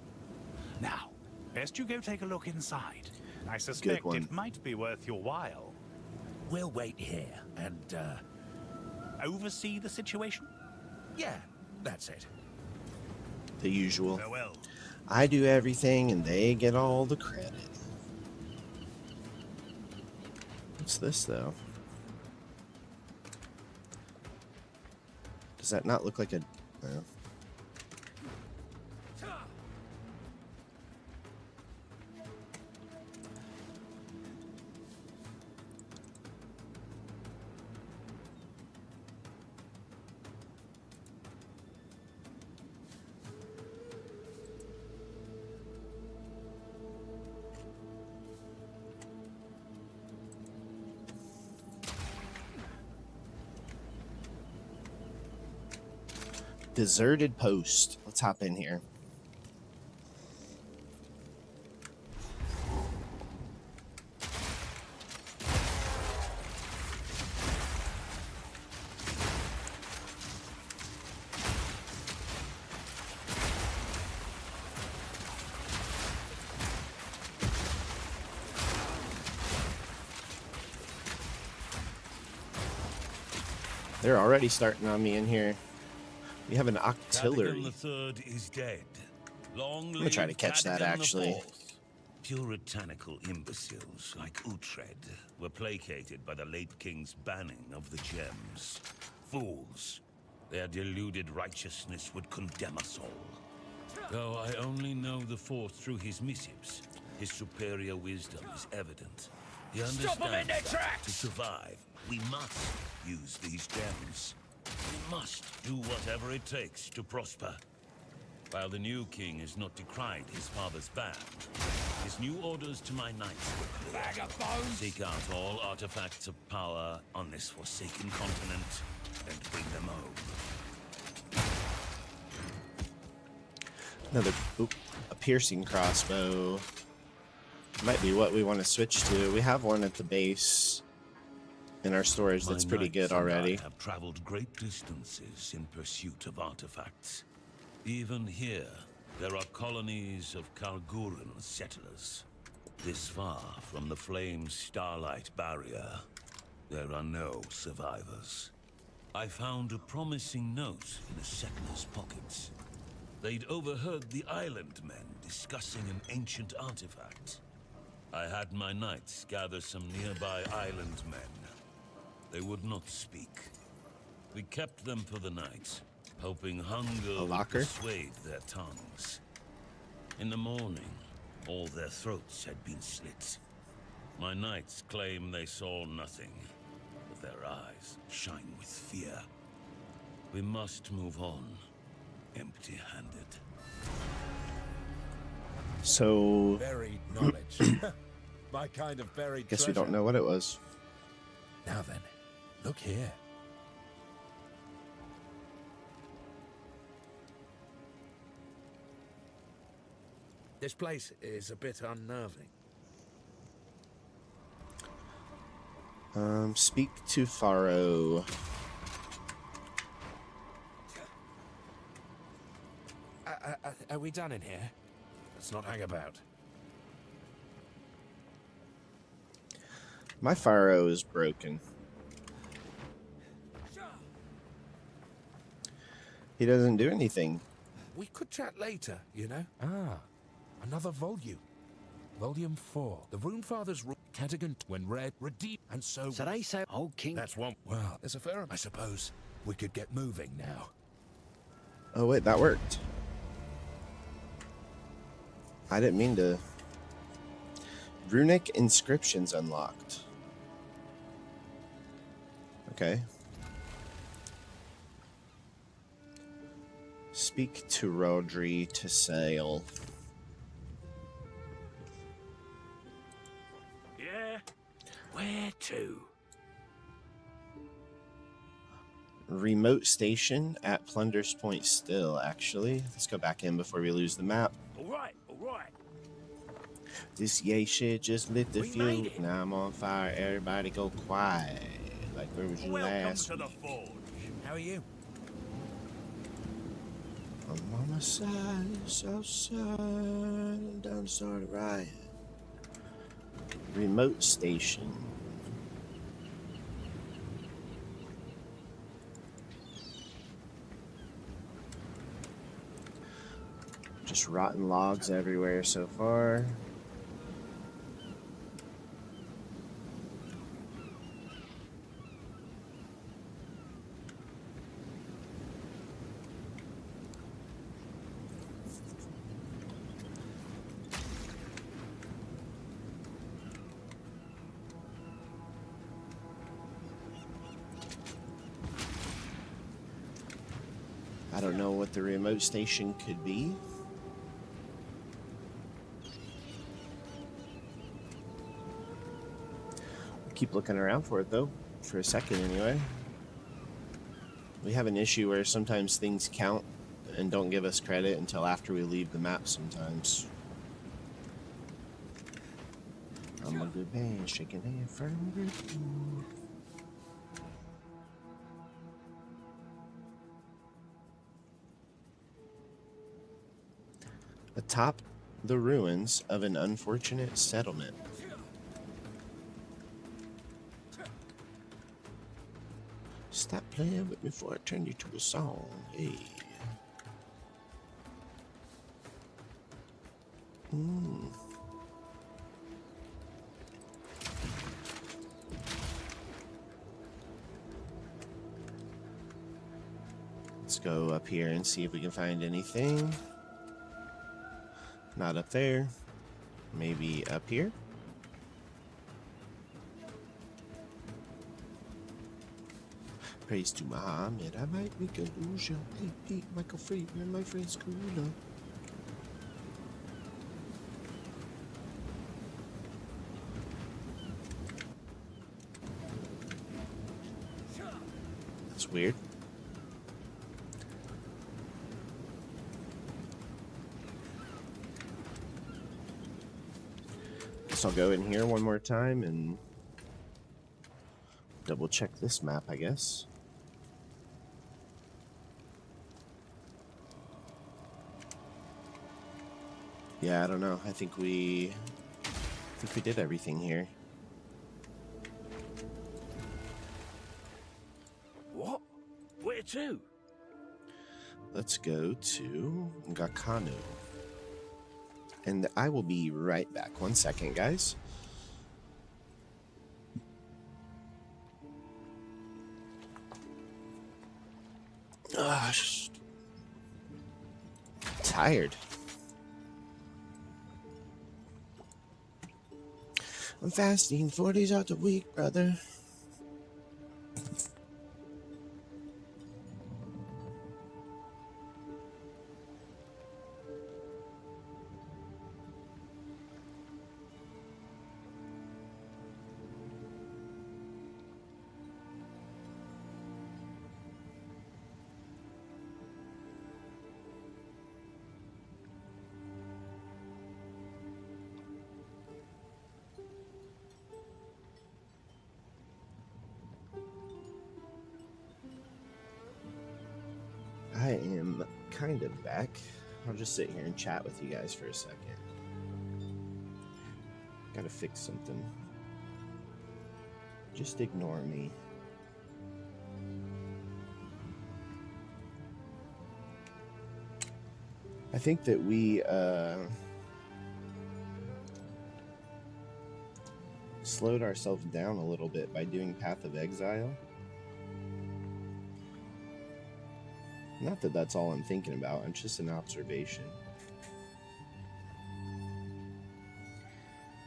Now, best you go take a look inside. I suspect one. it might be worth your while. We'll wait here and, Oversee the situation? yeah, that's it. The usual. Farewell. I do everything, and they get all the credit. What's this, though? Does that not look like a... No. Deserted post. Let's hop in here. They're already starting on me in here. We have an artillery. The Third is dead. Long I'm gonna try to live catch that, Cadogan the actually. Fourth. Puritanical imbeciles like Uhtred were placated by the late king's banning of the gems. Fools. Their deluded righteousness would condemn us all. Though I only know the Fourth through his missives, his superior wisdom is evident. He understands that to survive, we must use these gems. We must do whatever it takes to prosper. While the new king has not decried his father's ban, his new orders to my knights were clear. Bag of bones! Seek out all artifacts of power on this forsaken continent and bring them home. Another a piercing crossbow. Might be what we want to switch to. We have one at the base in our storage that's My pretty knights good already. and I have traveled great distances in pursuit of artifacts. Even here, there are colonies of Kalguran settlers. This far from the Flame's starlight barrier, there are no survivors. I found a promising note in a settler's pockets. They'd overheard the island men discussing an ancient artifact. I had my knights gather some nearby island men. They would not speak. We kept them for the night, hoping hunger would persuade their tongues. In the morning, all their throats had been slit. My knights claim they saw nothing, but their eyes shine with fear. We must move on, empty-handed. So, Buried knowledge. My kind of buried guess treasure. we don't know what it was. Now then, look here. This place is a bit unnerving. Speak to Pharaoh. Are we done in here? Let's not hang about. My Pharaoh is broken. He doesn't do anything. we could chat later, you know? Ah, another volume. Volume 4. The Runefather's Catagon when read, redeemed, and so... So they say, oh, King... That's one... Well, there's a fair... I suppose we could get moving now. Oh, wait, that worked. I didn't mean to... Runic inscriptions unlocked. Okay. Speak to Rodri to sail. Yeah? Where to? Remote station at Plunder's Point still, actually. Let's go back in before we lose the map. All right. This yay shit just lit the We fuel. made it. Now I'm on fire. Everybody go quiet. Like, where was you last to the week? forge. How are you? I'm on my side, south side, and down the start of riot. Remote station. Just rotten logs everywhere so far. I don't know what the remote station could be. Keep looking around for it though, for a second anyway. We have an issue where sometimes things count and don't give us credit until after we leave the map sometimes. I'm a good man, shaking hand from good food. Atop the ruins of an unfortunate settlement. Stop playing with me before I turn you to a song. Hey. Let's go up here and see if we can find anything. Not up there. Maybe up here. Praise to Muhammad. I might make a illusion. Eat Michael Friedman, my friend's cooler. That's weird. Guess I'll go in here one more time and double check this map, I guess. Yeah, I don't know. I think we did everything here. What? Where to? Let's go to Gakanu. And I will be right back. 1 second, guys. Tired. I'm fasting 4 days out the week, brother. I am kind of back. I'll just sit here and chat with you guys for a second. Gotta fix something. Just ignore me. I think that we slowed ourselves down a little bit by doing Path of Exile. Not that that's all I'm thinking about, it's just an observation.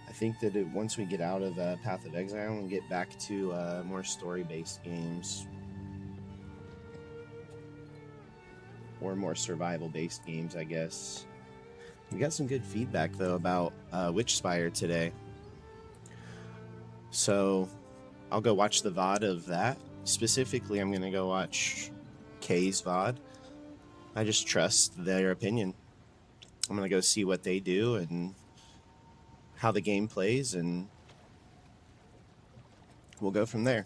I think that once we get out of Path of Exile and get back to more story-based games, or more survival-based games, I guess. We got some good feedback, though, about Witchspire today. So I'll go watch the VOD of that. Specifically, I'm going to go watch Kay's VOD. I just trust their opinion. I'm going to go see what they do and how the game plays, and we'll go from there.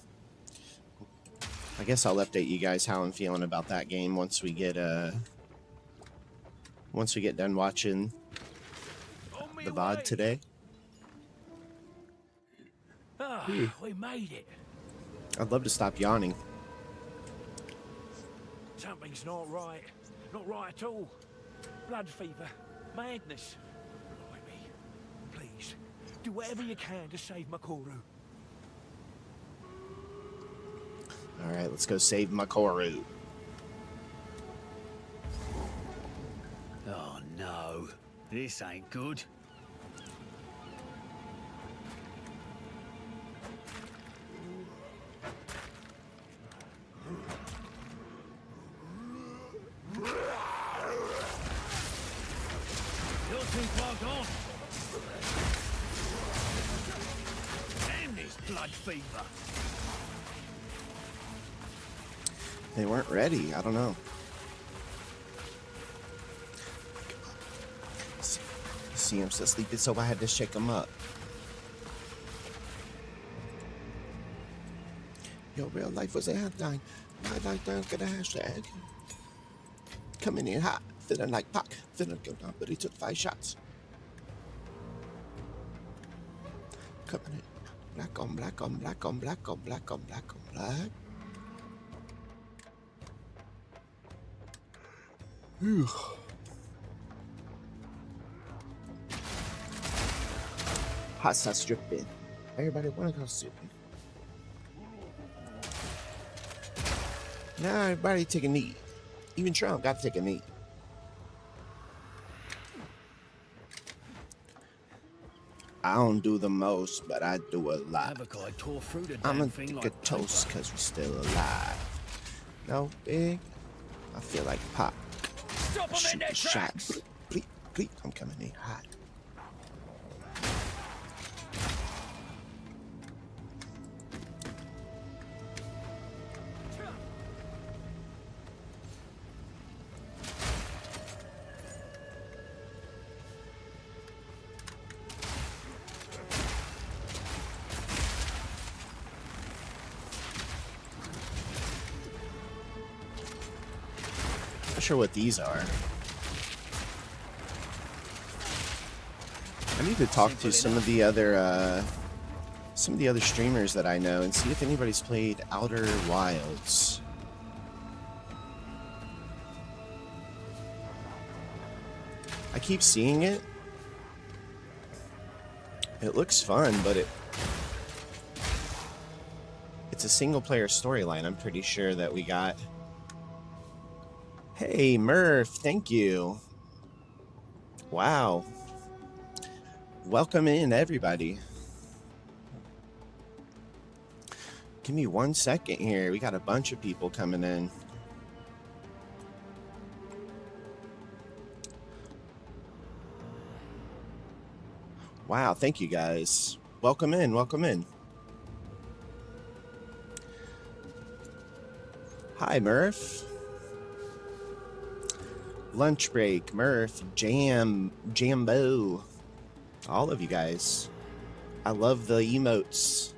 I guess I'll update you guys how I'm feeling about that game once we get done watching the VOD today. Ah, we made it. I'd love to stop yawning. Something's not right. Not right at all. Blood fever. Madness. Blimey. Please, do whatever you can to save Makoru. Alright, let's go save Makoru. Oh no. This ain't good. You're too far gone. Damn this blood fever. They weren't ready. I don't know. See, I'm still sleeping, so I had to shake them up. Your real life was a headline. My life down, get a hashtag. Coming in hot, feeling like Pac, feeling good, but he took 5 shots. Coming in, black on black on black on black on black on black on black. Whew. Hot sauce dripping. Everybody wanna go sipping. Now everybody take a knee. Even Trump got to take a knee. I don't do the most, but I do a lot. I'm gonna take a toast because we're still alive. No, big. I feel like Pop. Stop them in their tracks! Bleep, bleep, I'm coming in hot. Not sure what these are. I need to talk to some of the other streamers that I know and see if anybody's played Outer Wilds. I keep seeing it. It looks fun, but it's a single player storyline. I'm pretty sure that we got. Hey, Murph, thank you. Wow. Welcome in, everybody. Give me 1 second here. We got a bunch of people coming in. Wow, thank you guys. Welcome in, welcome in. Hi, Murph. Lunch break, Murph, Jambo. All of you guys. I love the emotes.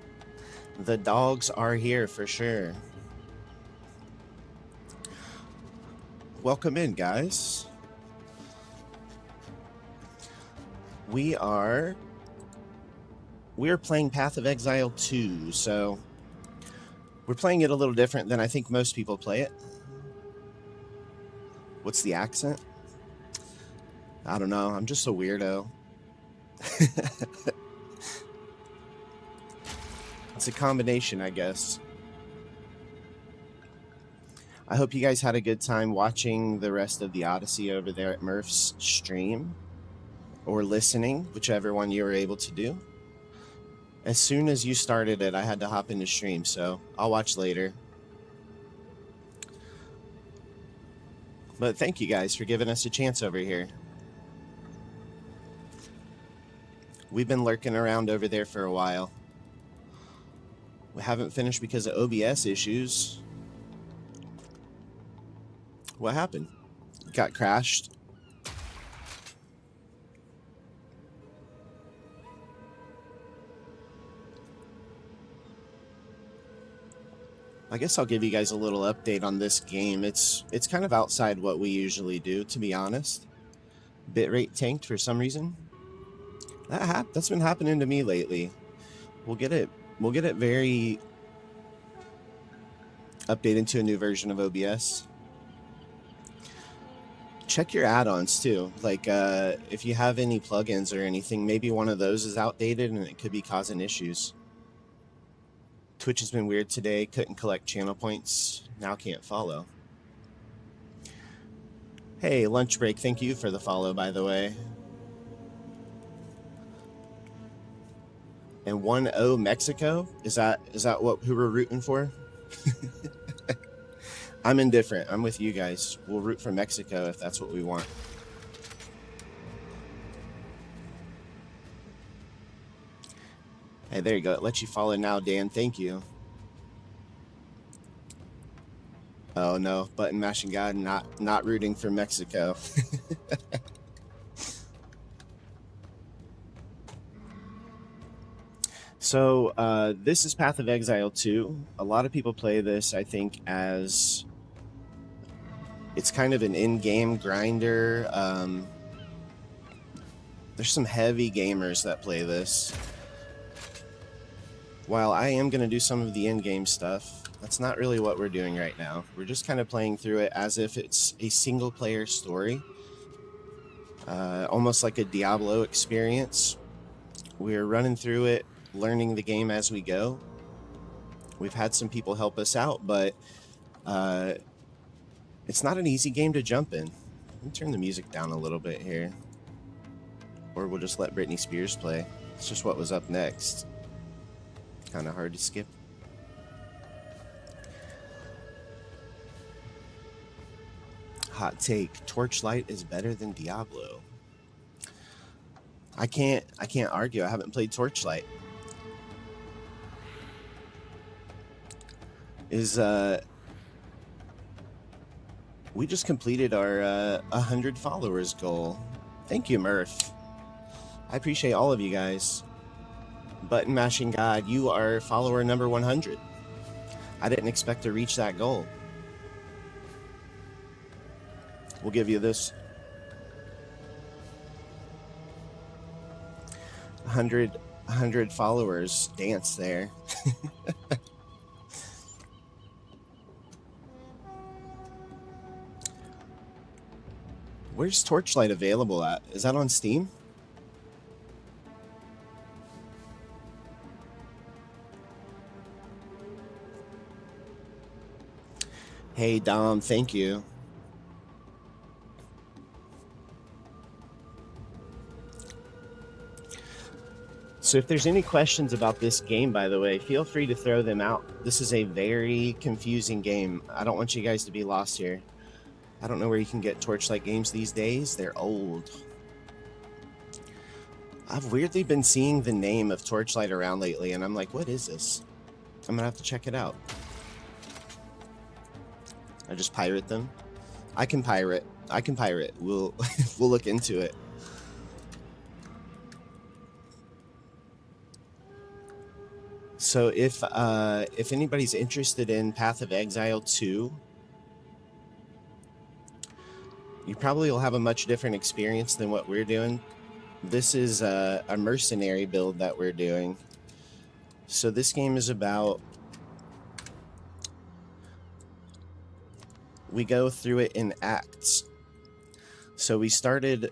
The dogs are here for sure. Welcome in, guys. We're playing Path of Exile 2, so we're playing it a little different than I think most people play it. What's the accent? I don't know. I'm just a weirdo. It's a combination, I guess. I hope you guys had a good time watching the rest of the Odyssey over there at Murph's stream, or listening, whichever one you were able to do. As soon as you started it, I had to hop into stream, so I'll watch later. But thank you guys for giving us a chance over here. We've been lurking around over there for a while. We haven't finished because of OBS issues. What happened? Got crashed? I guess I'll give you guys a little update on this game. It's kind of outside what we usually do, to be honest. Bitrate tanked for some reason. That's been happening to me lately. We'll get it very updated to a new version of OBS. Check your add-ons too. Like if you have any plugins or anything, maybe one of those is outdated and it could be causing issues. Twitch has been weird today. Couldn't collect channel points. Now can't follow. Hey, lunch break. Thank you for the follow, by the way. And 1-0 Mexico? Is that who we're rooting for? I'm indifferent. I'm with you guys. We'll root for Mexico if that's what we want. Hey, there you go. It lets you follow now, Dan. Thank you. Oh no, button mashing God, not rooting for Mexico. So this is Path of Exile 2. A lot of people play this, I think, as it's kind of an in-game grinder. There's some heavy gamers that play this. While I am going to do some of the in-game stuff, that's not really what we're doing right now. We're just kind of playing through it as if it's a single-player story. Almost like a Diablo experience. We're running through it, learning the game as we go. We've had some people help us out, but it's not an easy game to jump in. Let me turn the music down a little bit here. Or we'll just let Britney Spears play. It's just what was up next. Kind of hard to skip. Hot take. Torchlight is better than Diablo. I can't argue. I haven't played Torchlight. We just completed our 100 followers goal. Thank you, Murph. I appreciate all of you guys. Button mashing God, you are follower number 100. I didn't expect to reach that goal. We'll give you this 100 followers dance there. Where's Torchlight available at? Is that on Steam? Hey, Dom, thank you. So if there's any questions about this game, by the way, feel free to throw them out. This is a very confusing game. I don't want you guys to be lost here. I don't know where you can get Torchlight games these days. They're old. I've weirdly been seeing the name of Torchlight around lately, and I'm like, what is this? I'm gonna have to check it out. I just pirate them. I can pirate. We'll we'll look into it. So if anybody's interested in Path of Exile 2, you probably will have a much different experience than what we're doing. This is a mercenary build that we're doing. So this game is about... we go through it in acts. So we started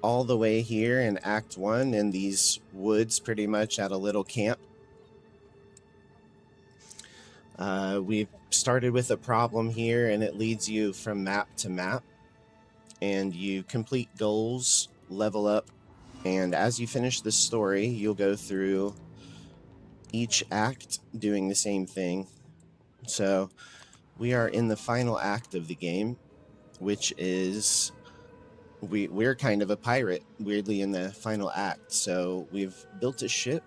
all the way here in Act 1 in these woods, pretty much at a little camp. We've started with a problem here, and it leads you from map to map. And you complete goals, level up, and as you finish the story, you'll go through each act doing the same thing. So we are in the final act of the game, which is we're kind of a pirate, weirdly, in the final act. So we've built a ship.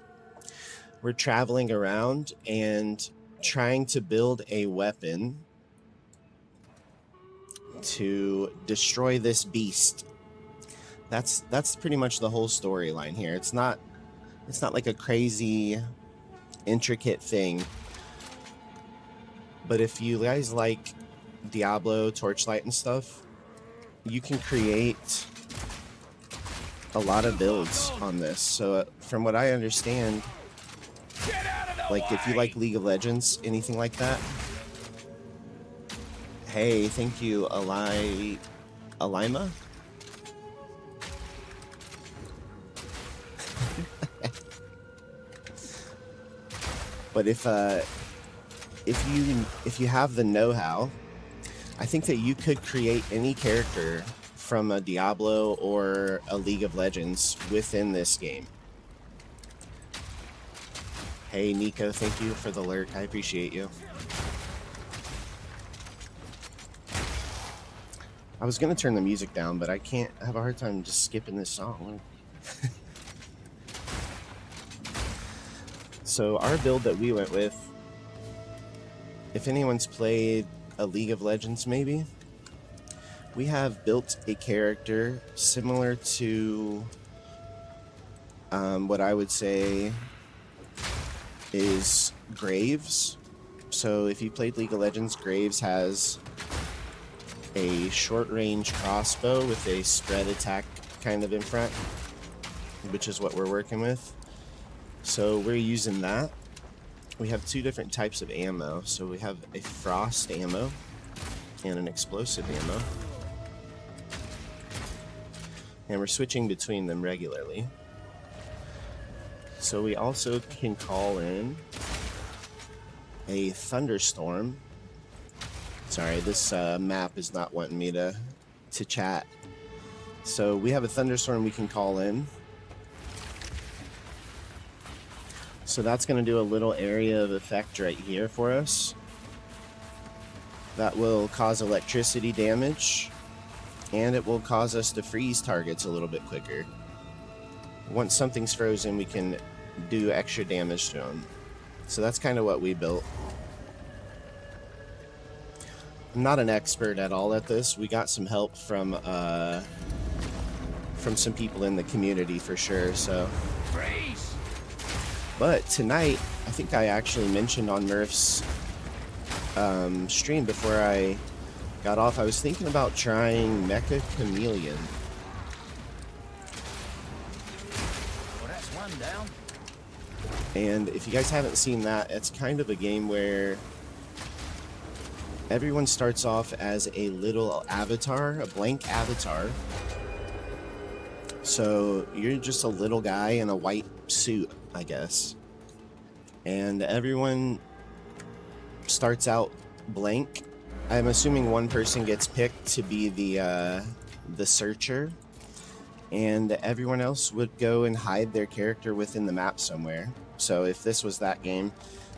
We're traveling around and trying to build a weapon to destroy this beast. That's pretty much the whole storyline here. It's not like a crazy intricate thing. But if you guys like Diablo, Torchlight and stuff, you can create a lot of builds on this. So from what I understand, like if you like League of Legends, anything like that. Hey, thank you, Alima. But if you have the know-how, I think that you could create any character from a Diablo or a League of Legends within this game. Hey, Nico, thank you for the lurk. I appreciate you. I was going to turn the music down, but I can't. I have a hard time just skipping this song. So our build that we went with, if anyone's played a League of Legends maybe, we have built a character similar to what I would say is Graves. So if you played League of Legends, Graves has a short-range crossbow with a spread attack kind of in front, which is what we're working with. So we're using that. We have two different types of ammo. So we have a frost ammo and an explosive ammo. And we're switching between them regularly. So we also can call in a thunderstorm. Sorry, this map is not wanting me to chat. So we have a thunderstorm we can call in. So that's going to do a little area of effect right here for us. That will cause electricity damage, and it will cause us to freeze targets a little bit quicker. Once something's frozen, we can do extra damage to them. So that's kind of what we built. I'm not an expert at all at this. We got some help from some people in the community for sure. So. But tonight, I think I actually mentioned on Murph's stream before I got off, I was thinking about trying Mecha Chameleon. Well, that's one down. And if you guys haven't seen that, it's kind of a game where everyone starts off as a little avatar, a blank avatar. So you're just a little guy in a white suit, I guess. And everyone starts out blank. I'm assuming one person gets picked to be the searcher, and everyone else would go and hide their character within the map somewhere. So if this was that game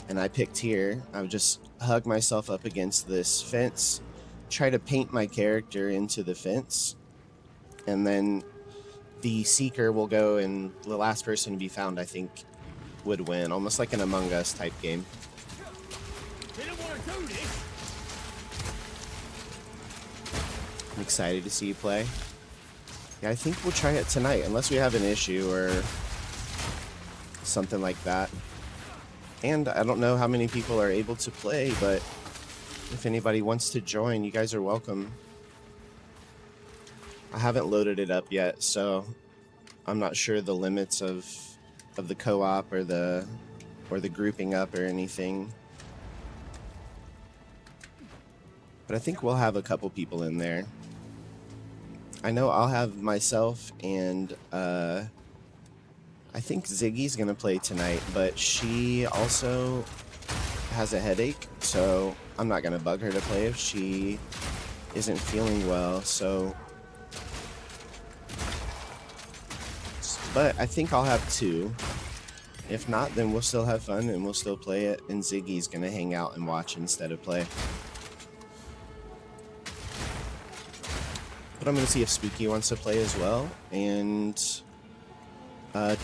and I picked here, I would just hug myself up against this fence, try to paint my character into the fence, and then the seeker will go, and the last person to be found, I think, would win. Almost like an Among Us type game. I'm excited to see you play. Yeah, I think we'll try it tonight, unless we have an issue or something like that. And I don't know how many people are able to play, but if anybody wants to join, you guys are welcome. I haven't loaded it up yet, so I'm not sure the limits of the co-op or the grouping up or anything. But I think we'll have a couple people in there. I know I'll have myself and I think Ziggy's gonna play tonight, but she also has a headache, so I'm not gonna bug her to play if she isn't feeling well. So, but I think I'll have 2. If not, then we'll still have fun and we'll still play it, and Ziggy's gonna hang out and watch instead of play. But I'm gonna see if Spooky wants to play as well. And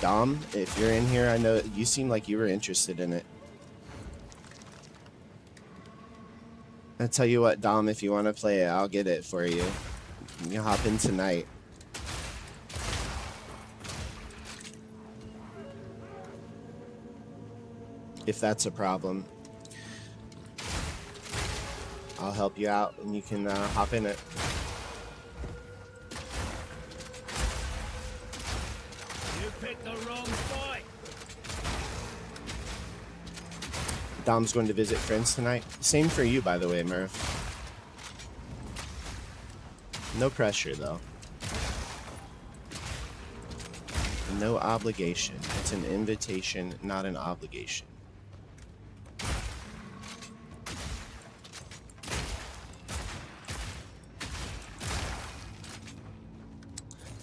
Dom, if you're in here, I know you seem like you were interested in it. I'll tell you what, Dom, if you want to play it, I'll get it for you. You can hop in tonight. If that's a problem, I'll help you out and you can hop in it. You picked the wrong fight. Dom's going to visit friends tonight. Same for you, by the way, Murph. No pressure, though. No obligation. It's an invitation, not an obligation.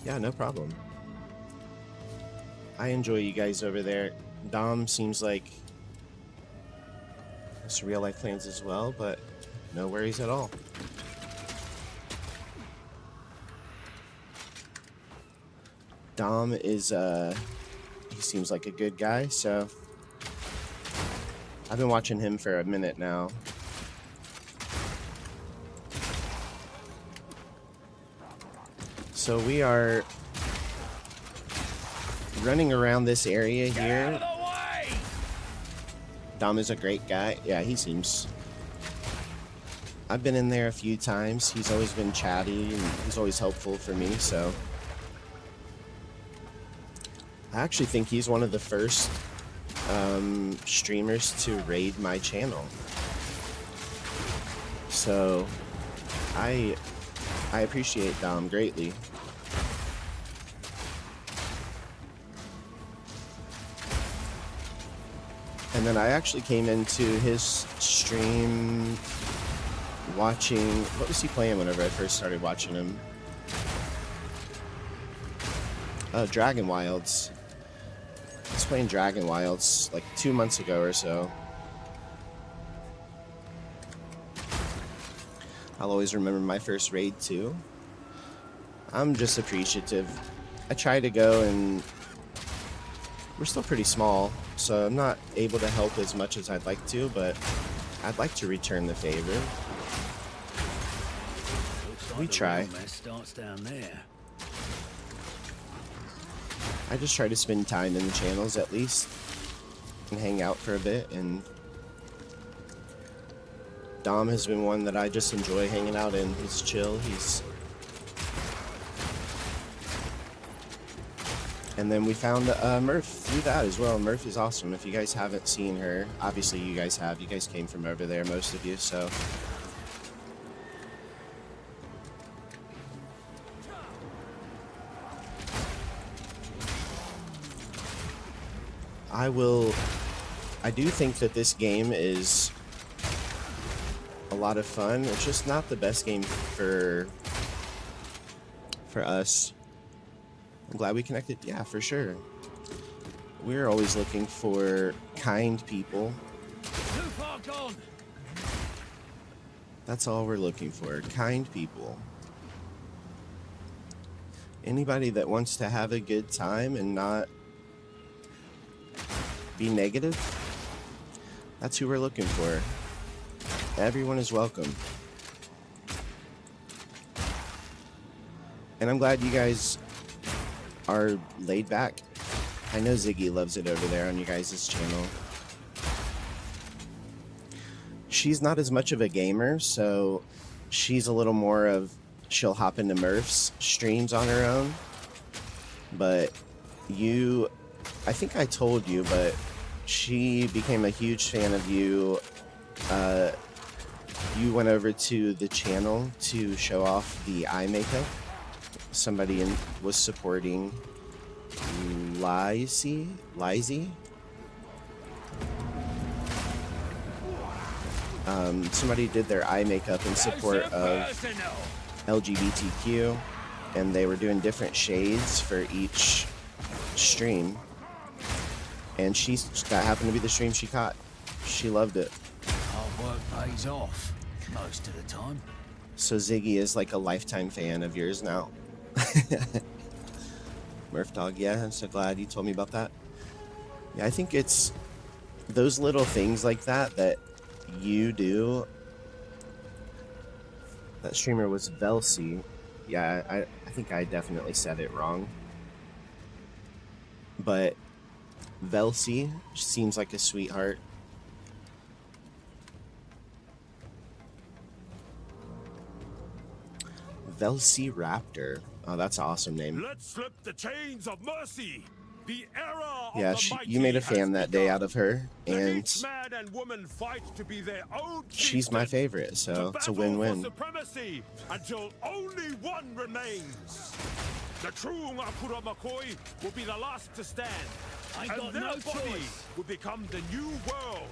Yeah, no problem. I enjoy you guys over there. Dom seems like it's real life plans as well, but no worries at all. Dom is he seems like a good guy, so I've been watching him for a minute now. So we are running around this area here. Dom is a great guy. Yeah, he seems. I've been in there a few times. He's always been chatty and he's always helpful for me, so. I actually think he's one of the first streamers to raid my channel. So I appreciate Dom greatly. And then I actually came into his stream watching, what was he playing whenever I first started watching him? Dragon Wilds. I was playing Dragon Wilds like 2 months ago or so. I'll always remember my first raid too. I'm just appreciative. I try to go, and we're still pretty small, so I'm not able to help as much as I'd like to, but I'd like to return the favor. We try. Starts down there. I just try to spend time in the channels at least and hang out for a bit, and Dom has been one that I just enjoy hanging out in. He's chill, and then we found Murph through that as well. Murph is awesome. If you guys haven't seen her, obviously you guys have. You guys came from over there, most of you, so. I do think that this game is a lot of fun. It's just not the best game for us. I'm glad we connected. Yeah, for sure. We're always looking for kind people. Too far gone. That's all we're looking for. Kind people. Anybody that wants to have a good time and not be negative, that's who we're looking for. Everyone is welcome. And I'm glad you guys are laid back. I know Ziggy loves it over there on you guys' channel. She's not as much of a gamer, so she's a little more of, she'll hop into Murph's streams on her own. But you, I think I told you, but she became a huge fan of you. You went over to the channel to show off the eye makeup somebody was supporting Lizzie. Somebody did their eye makeup in support of LGBTQ, and they were doing different shades for each stream. And that happened to be the stream she caught. She loved it. Hard work pays off most of the time. So Ziggy is like a lifetime fan of yours now. Murph Dog, yeah, I'm so glad you told me about that. Yeah, I think it's those little things like that you do. That streamer was Velcy. Yeah, I think I definitely said it wrong. But Velcy seems like a sweetheart. Velcy Raptor. Oh, that's an awesome name. Let's slip the chains of mercy. The era of Yeah, the you made a mighty fan has that day begun. out of her, and Each man and woman fight to be their own she's my chieftain. favorite, so To it's a battle win-win. for supremacy until only one remains. The true Ngakura McCoy will be the last to stand, I and got their no body choice. will become the new world.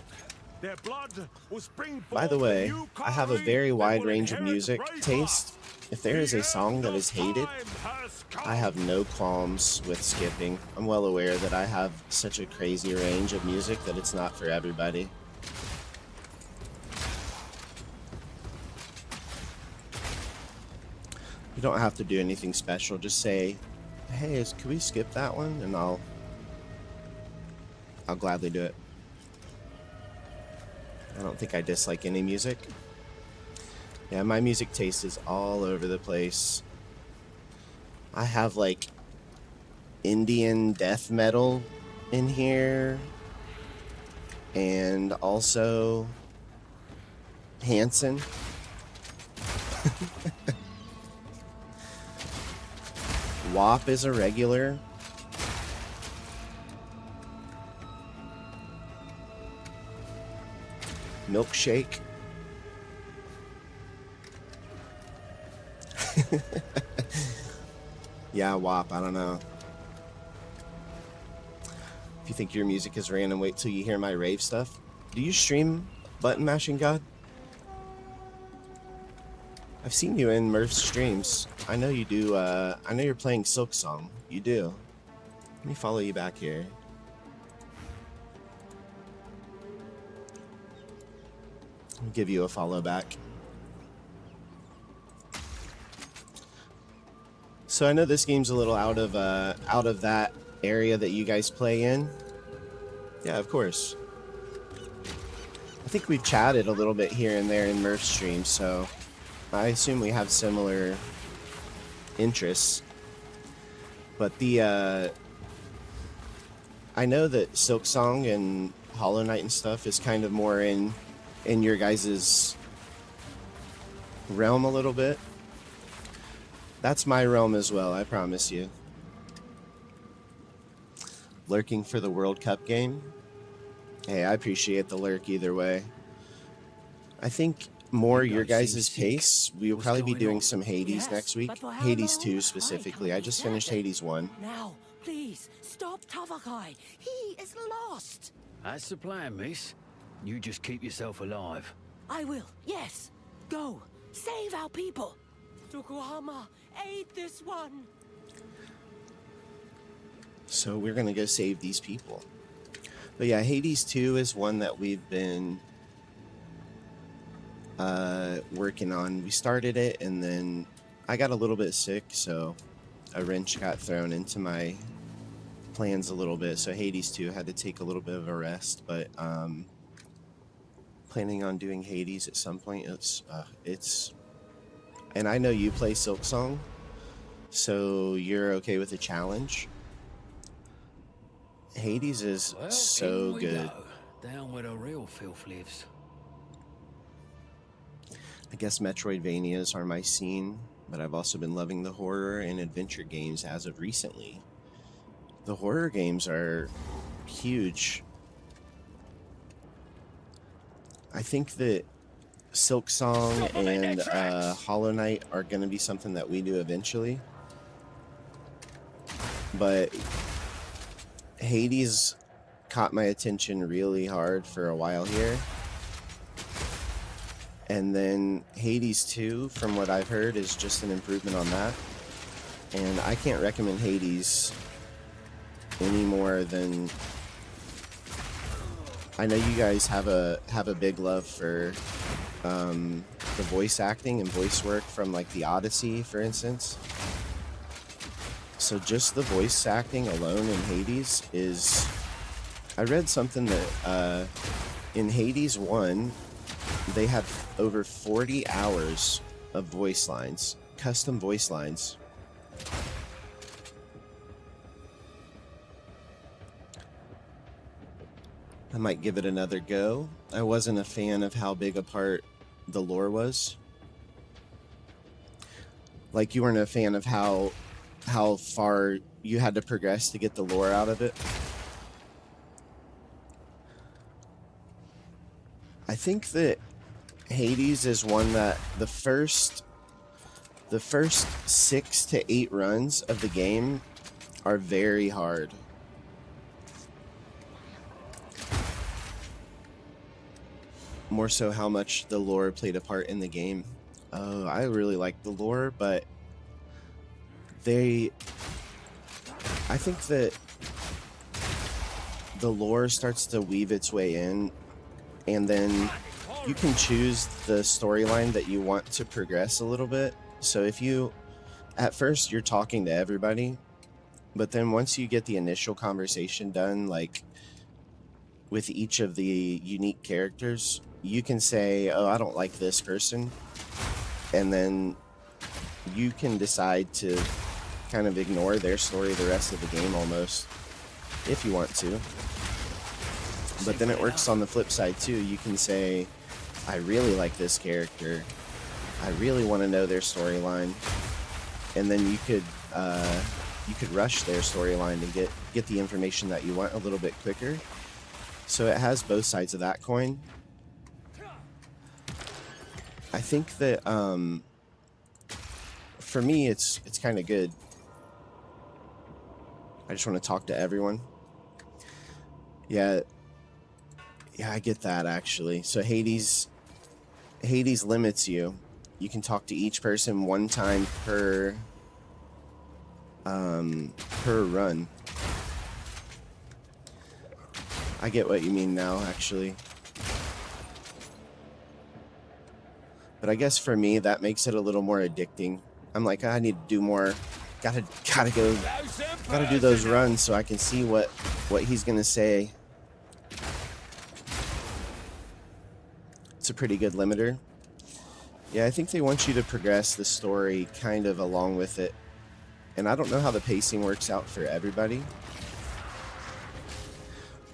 Their blood will spring By the forth way, a new I have a colony very that wide will range of inherit music Braveheart. taste. If there is a song that is hated, I have no qualms with skipping. I'm well aware that I have such a crazy range of music that it's not for everybody. You don't have to do anything special. Just say, hey, can we skip that one? And I'll gladly do it. I don't think I dislike any music. Yeah, my music taste is all over the place. I have like Indian death metal in here, and also Hanson. WAP is a regular. Milkshake. Yeah, WAP, I don't know. If you think your music is random, wait till you hear my rave stuff. Do you stream Button Mashing God? I've seen you in Murph's streams. I know you do, I know you're playing Silk Song. You do. Let me follow you back here. Let me give you a follow back. So I know this game's a little out of that area that you guys play in. Yeah, of course. I think we've chatted a little bit here and there in Murph's stream, so I assume we have similar interests. But I know that Silk Song and Hollow Knight and stuff is kind of more in your guys' realm a little bit. That's my realm as well, I promise you. Lurking for the World Cup game? Hey, I appreciate the lurk either way. I think more your guys' pace. We will probably be doing some Hades next week. Hades 2 specifically. I just finished Hades 1. Now, please, stop Tavakai. He is lost. That's the plan, miss. You just keep yourself alive. I will, yes. Go, save our people. Tokuhama, aid this one. So we're going to go save these people. But yeah, Hades 2 is one that we've been working on. We started it, and then I got a little bit sick, so a wrench got thrown into my plans a little bit. So Hades 2 had to take a little bit of a rest, but planning on doing Hades at some point. It's and I know you play Silk Song, so you're okay with the challenge. Hades is so good. Down where the real filth lives. I guess Metroidvanias are my scene, but I've also been loving the horror and adventure games as of recently. The horror games are huge. I think that Silk Song and Hollow Knight are going to be something that we do eventually. but Hades caught my attention really hard for a while here. And then Hades 2, from what I've heard, is just an improvement on that. And I can't recommend Hades any more than... I know you guys have a big love for the voice acting and voice work from like the Odyssey, for instance. So just the voice acting alone in Hades is... I read something that in Hades 1, they had over 40 hours of voice lines, custom voice lines. I might give it another go. I wasn't a fan of how big a part the lore was. Like, you weren't a fan of how far you had to progress to get the lore out of it. I think that Hades is one that the first 6 to 8 runs of the game are very hard. More so how much the lore played a part in the game. Oh, I really like the lore, but I think that the lore starts to weave its way in, and then you can choose the storyline that you want to progress a little bit. So if you, at first you're talking to everybody, but then once you get the initial conversation done, like with each of the unique characters, you can say, oh, I don't like this person. And then you can decide to kind of ignore their story the rest of the game almost, if you want to. But then it works on the flip side too. You can say, I really like this character. I really want to know their storyline. And then you could rush their storyline and get the information that you want a little bit quicker. So it has both sides of that coin. I think that for me it's kind of good. I just want to talk to everyone. Yeah, I get that actually. So Hades limits you. You can talk to each person one time per run. I get what you mean now, actually. But I guess for me, that makes it a little more addicting. I'm like, I need to do more. Gotta do those runs so I can see what he's gonna say. It's a pretty good limiter. Yeah, I think they want you to progress the story kind of along with it. And I don't know how the pacing works out for everybody.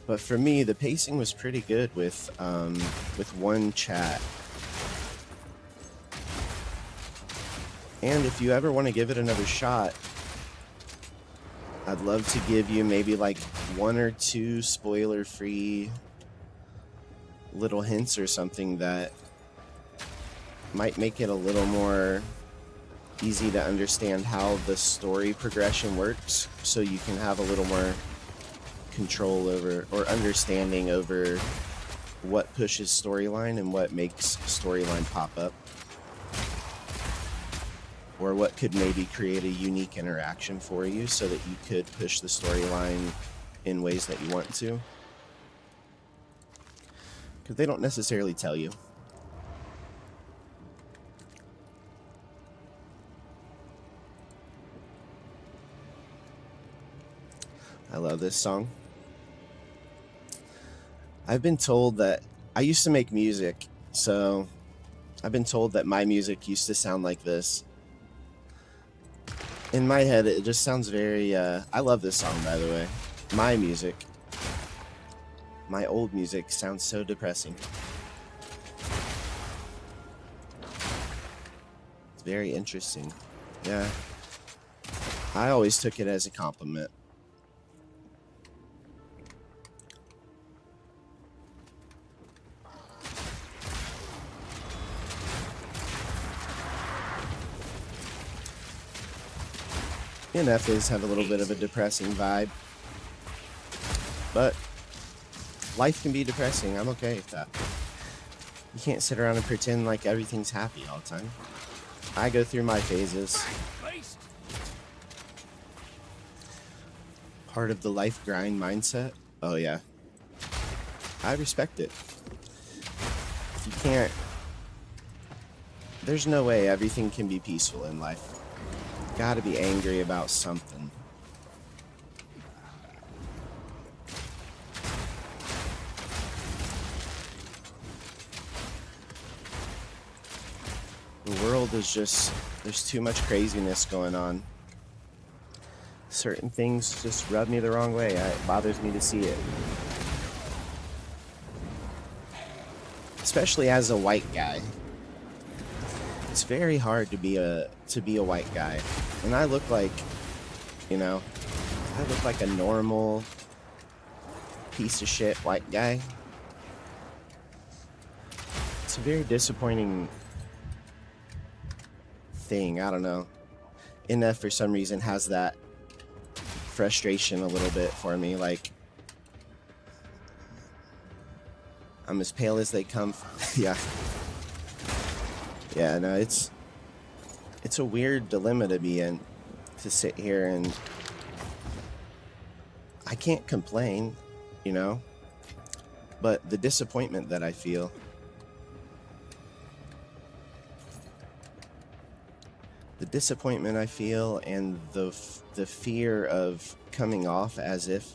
But for me, the pacing was pretty good with one chat. And if you ever want to give it another shot, I'd love to give you maybe like 1 or 2 spoiler-free little hints or something that might make it a little more easy to understand how the story progression works, so you can have a little more control over or understanding over what pushes storyline and what makes storyline pop up. Or what could maybe create a unique interaction for you so that you could push the storyline in ways that you want to. Because they don't necessarily tell you. I love this song. I've been told that I used to make music, so I've been told that my music used to sound like this. In my head, it just sounds very, I love this song, by the way. My music. My old music sounds so depressing. It's very interesting. Yeah. I always took it as a compliment. NFs have a little bit of a depressing vibe. But life can be depressing. I'm okay with that. You can't sit around and pretend like everything's happy all the time. I go through my phases. Part of the life grind mindset. Oh yeah. I respect it. If you can't... There's no way everything can be peaceful in life. Gotta be angry about something. The world is just... There's too much craziness going on. Certain things just rub me the wrong way. It bothers me to see it. Especially as a white guy. It's very hard to be a white guy. And I look like, you know, I look like a normal piece of shit white guy. It's a very disappointing thing. I don't know. NF for some reason has that frustration a little bit for me. Like, I'm as pale as they come. Yeah. Yeah, no, it's a weird dilemma to be in, to sit here and I can't complain, you know, but the disappointment that I feel, and the fear of coming off as if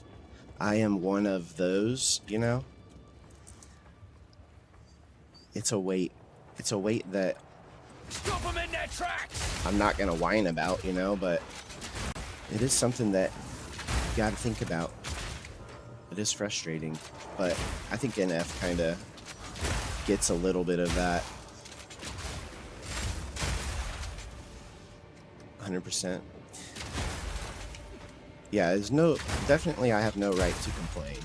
I am one of those, you know, it's a weight that Stop them in their tracks! I'm not gonna whine about, you know, but it is something that you gotta think about. It is frustrating, but I think NF kind of gets a little bit of that. 100%. Yeah, definitely I have no right to complain.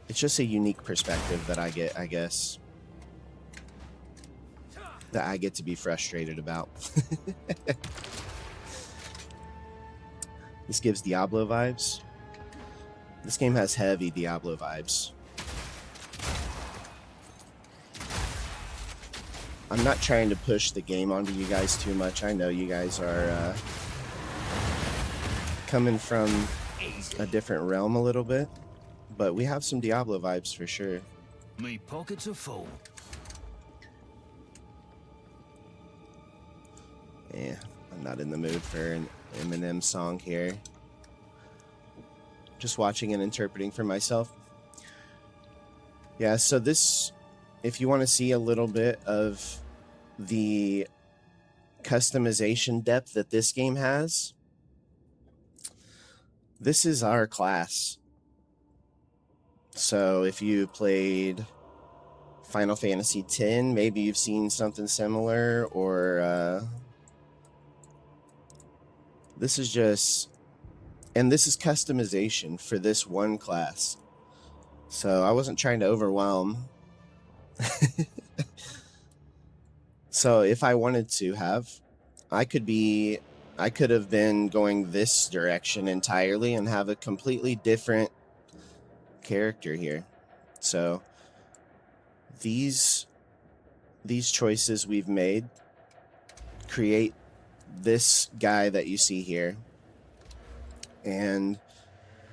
It's just a unique perspective that I get, I guess. That I get to be frustrated about. This gives Diablo vibes. This game has heavy Diablo vibes. I'm not trying to push the game onto you guys too much. I know you guys are coming from a different realm a little bit, but we have some Diablo vibes for sure. Me pockets are full. Yeah, I'm not in the mood for an Eminem song here. Just watching and interpreting for myself. Yeah, so this, if you want to see a little bit of the customization depth that this game has, this is our class. So if you played Final Fantasy X, maybe you've seen something similar, or this is just, and this is customization for this one class. So I wasn't trying to overwhelm. So if I wanted to have, I could have been going this direction entirely and have a completely different character here. So these choices we've made create this guy that you see here. And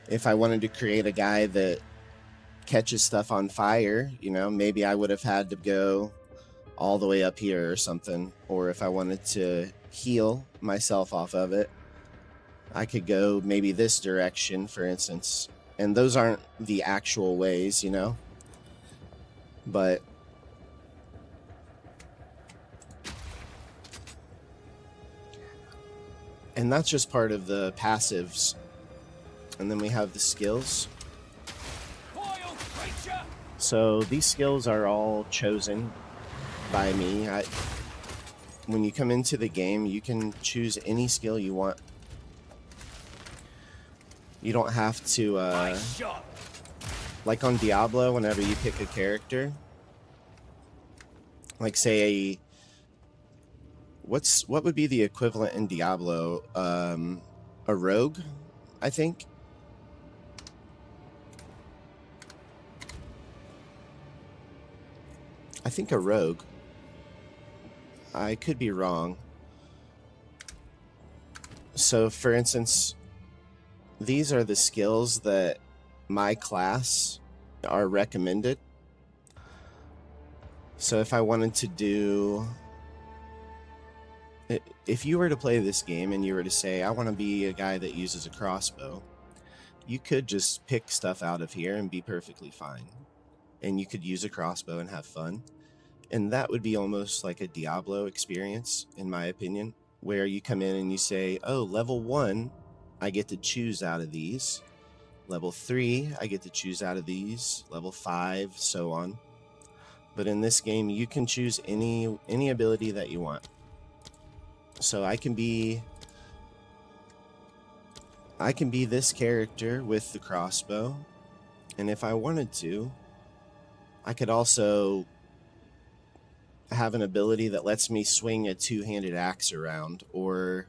if I wanted to create a guy that catches stuff on fire, you know, maybe I would have had to go all the way up here or something. Or if I wanted to heal myself off of it, I could go maybe this direction, for instance. And those aren't the actual ways, you know, but and that's just part of the passives. And then we have the skills. So these skills are all chosen by me. When you come into the game, you can choose any skill you want. You don't have to, like on Diablo, whenever you pick a character, like say what would be the equivalent in Diablo? A rogue, I think. I think a rogue. I could be wrong. So, for instance, these are the skills that my class are recommended. So if I wanted to do... If you were to play this game and you were to say, I want to be a guy that uses a crossbow, you could just pick stuff out of here and be perfectly fine. And you could use a crossbow and have fun. And that would be almost like a Diablo experience, in my opinion, where you come in and you say, oh, level 1, I get to choose out of these. Level 3, I get to choose out of these. Level 5, so on. But in this game, you can choose any ability that you want. So I can be this character with the crossbow, and if I wanted to, I could also have an ability that lets me swing a two-handed axe around, or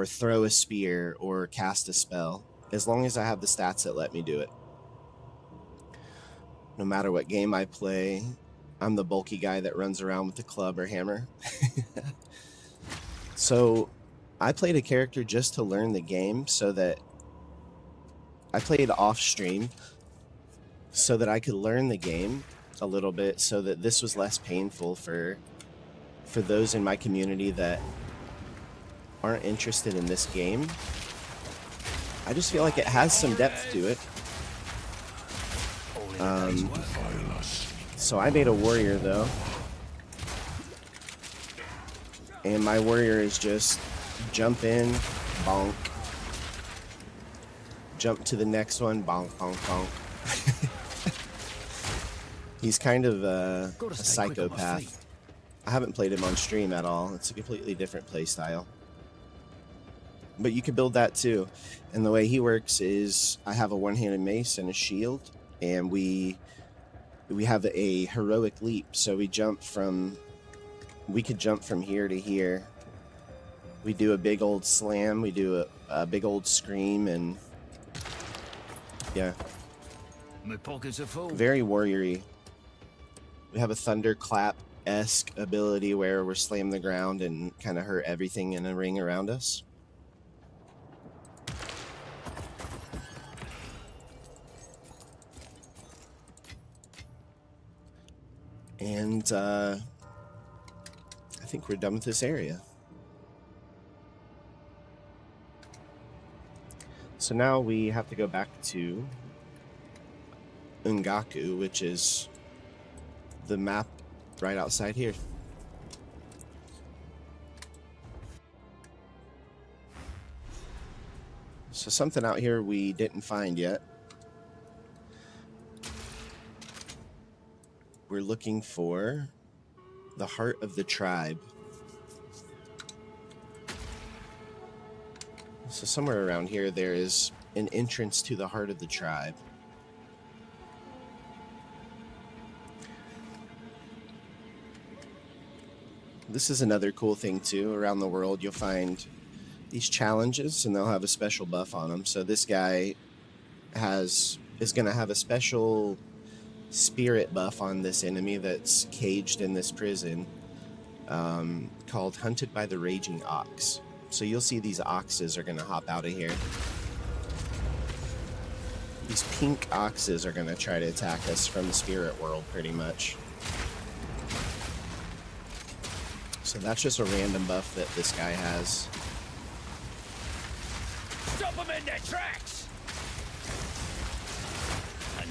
throw a spear, or cast a spell, as long as I have the stats that let me do it. No matter what game I play, I'm the bulky guy that runs around with the club or hammer. So I played a character just to learn the game, so that I played off stream so that I could learn the game a little bit, so that this was less painful for those in my community that aren't interested in this game. I just feel like it has some depth to it. So I made a warrior though. And my warrior is just jump in, bonk. Jump to the next one, bonk, bonk, bonk. He's kind of a psychopath. I haven't played him on stream at all. It's a completely different play style. But you can build that too. And the way he works is I have a one-handed mace and a shield, and we have a heroic leap. So we could jump from here to here. We do a big old slam, we do a big old scream, and yeah. My pockets are full. Very warrior-y. We have a thunderclap-esque ability where we're slam the ground and kind of hurt everything in a ring around us. And I think we're done with this area. So now we have to go back to Ungaku, which is the map right outside here. So something out here we didn't find yet. We're looking for the heart of the tribe. So somewhere around here there is an entrance to the heart of the tribe. This is another cool thing too. Around the world you'll find these challenges and they'll have a special buff on them. So this guy is going to have a special spirit buff on this enemy that's caged in this prison, called Hunted by the Raging Ox. So you'll see these oxes are going to hop out of here. These pink oxes are going to try to attack us from the spirit world, pretty much. So that's just a random buff that this guy has. Stop them in their tracks!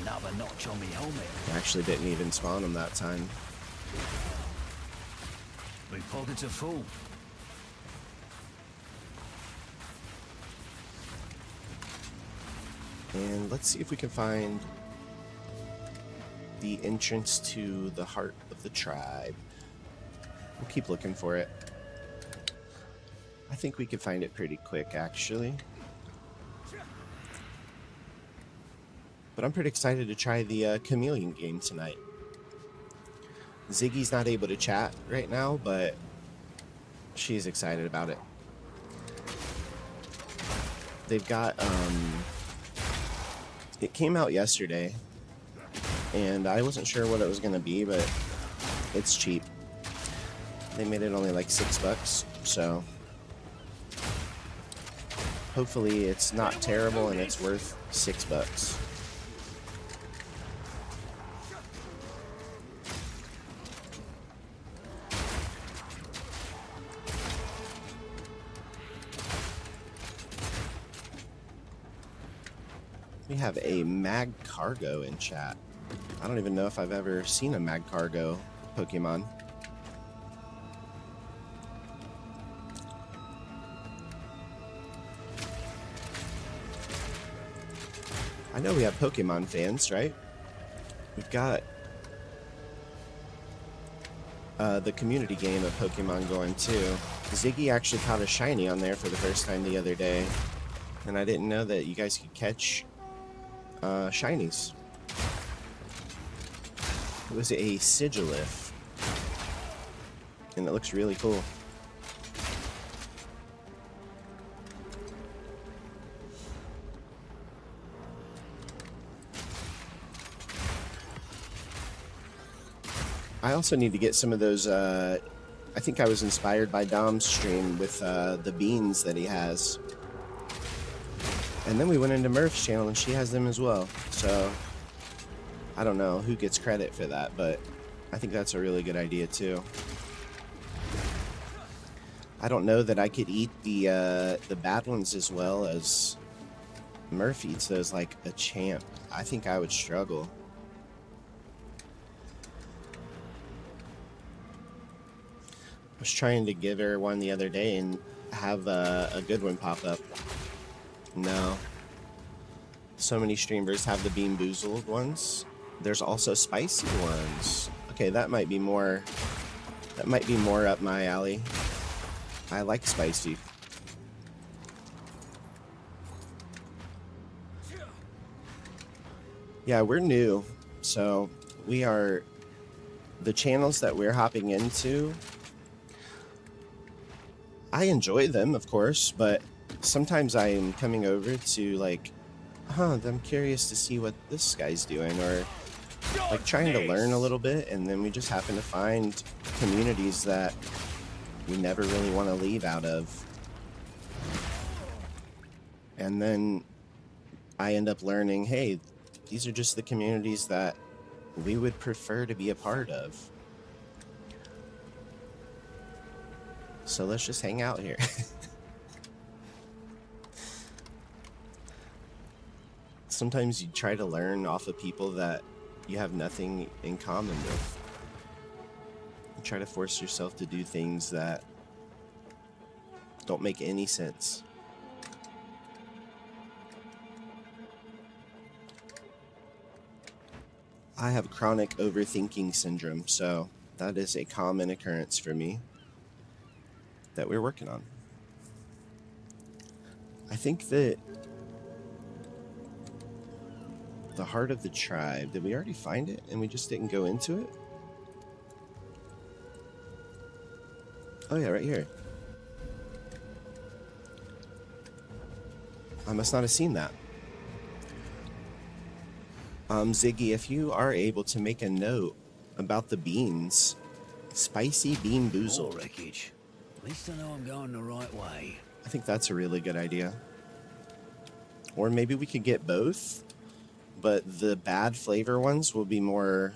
Another notch on me helmet. Actually didn't even spawn him that time. My pockets are full. And let's see if we can find the entrance to the heart of the tribe. We'll keep looking for it. I think we could find it pretty quick, actually. But I'm pretty excited to try the chameleon game tonight. Ziggy's not able to chat right now, but she's excited about it. They've got, it came out yesterday, and I wasn't sure what it was going to be, but it's cheap. They made it only like $6, so hopefully it's not terrible and it's worth $6. We have a mag cargo in chat. I don't even know if I've ever seen a mag cargo Pokemon. I know we have Pokemon fans, right? We've got the community game of Pokemon going too. Ziggy actually caught a shiny on there for the first time the other day, and I didn't know that you guys could catch shinies. It was a Sigilif, and it looks really cool. I also need to get some of those, I think I was inspired by Dom's stream with the beans that he has. And then we went into Murph's channel and she has them as well. So, I don't know who gets credit for that, but I think that's a really good idea too. I don't know that I could eat the bad ones as well as Murph eats those like a champ. I think I would struggle. I was trying to give her one the other day and have a good one pop up. No. So many streamers have the Bean Boozled ones. There's also spicy ones. Okay, that might be more up my alley. I like spicy. Yeah, we're new. So we are the channels that we're hopping into. I enjoy them, of course, but sometimes I am coming over to like, I'm curious to see what this guy's doing, or like trying to learn a little bit, and then we just happen to find communities that we never really want to leave out of. And then I end up learning, hey, these are just the communities that we would prefer to be a part of. So let's just hang out here. Sometimes you try to learn off of people that you have nothing in common with. You try to force yourself to do things that don't make any sense. I have chronic overthinking syndrome, so that is a common occurrence for me that we're working on. I think that the heart of the tribe, did we already find it and we just didn't go into it? Oh yeah, right here. I must not have seen that. Ziggy, if you are able to make a note about the beans, spicy bean boozled. Wreckage. At least I know I'm going the right way. I think that's a really good idea. Or maybe we could get both, but the bad flavor ones will be more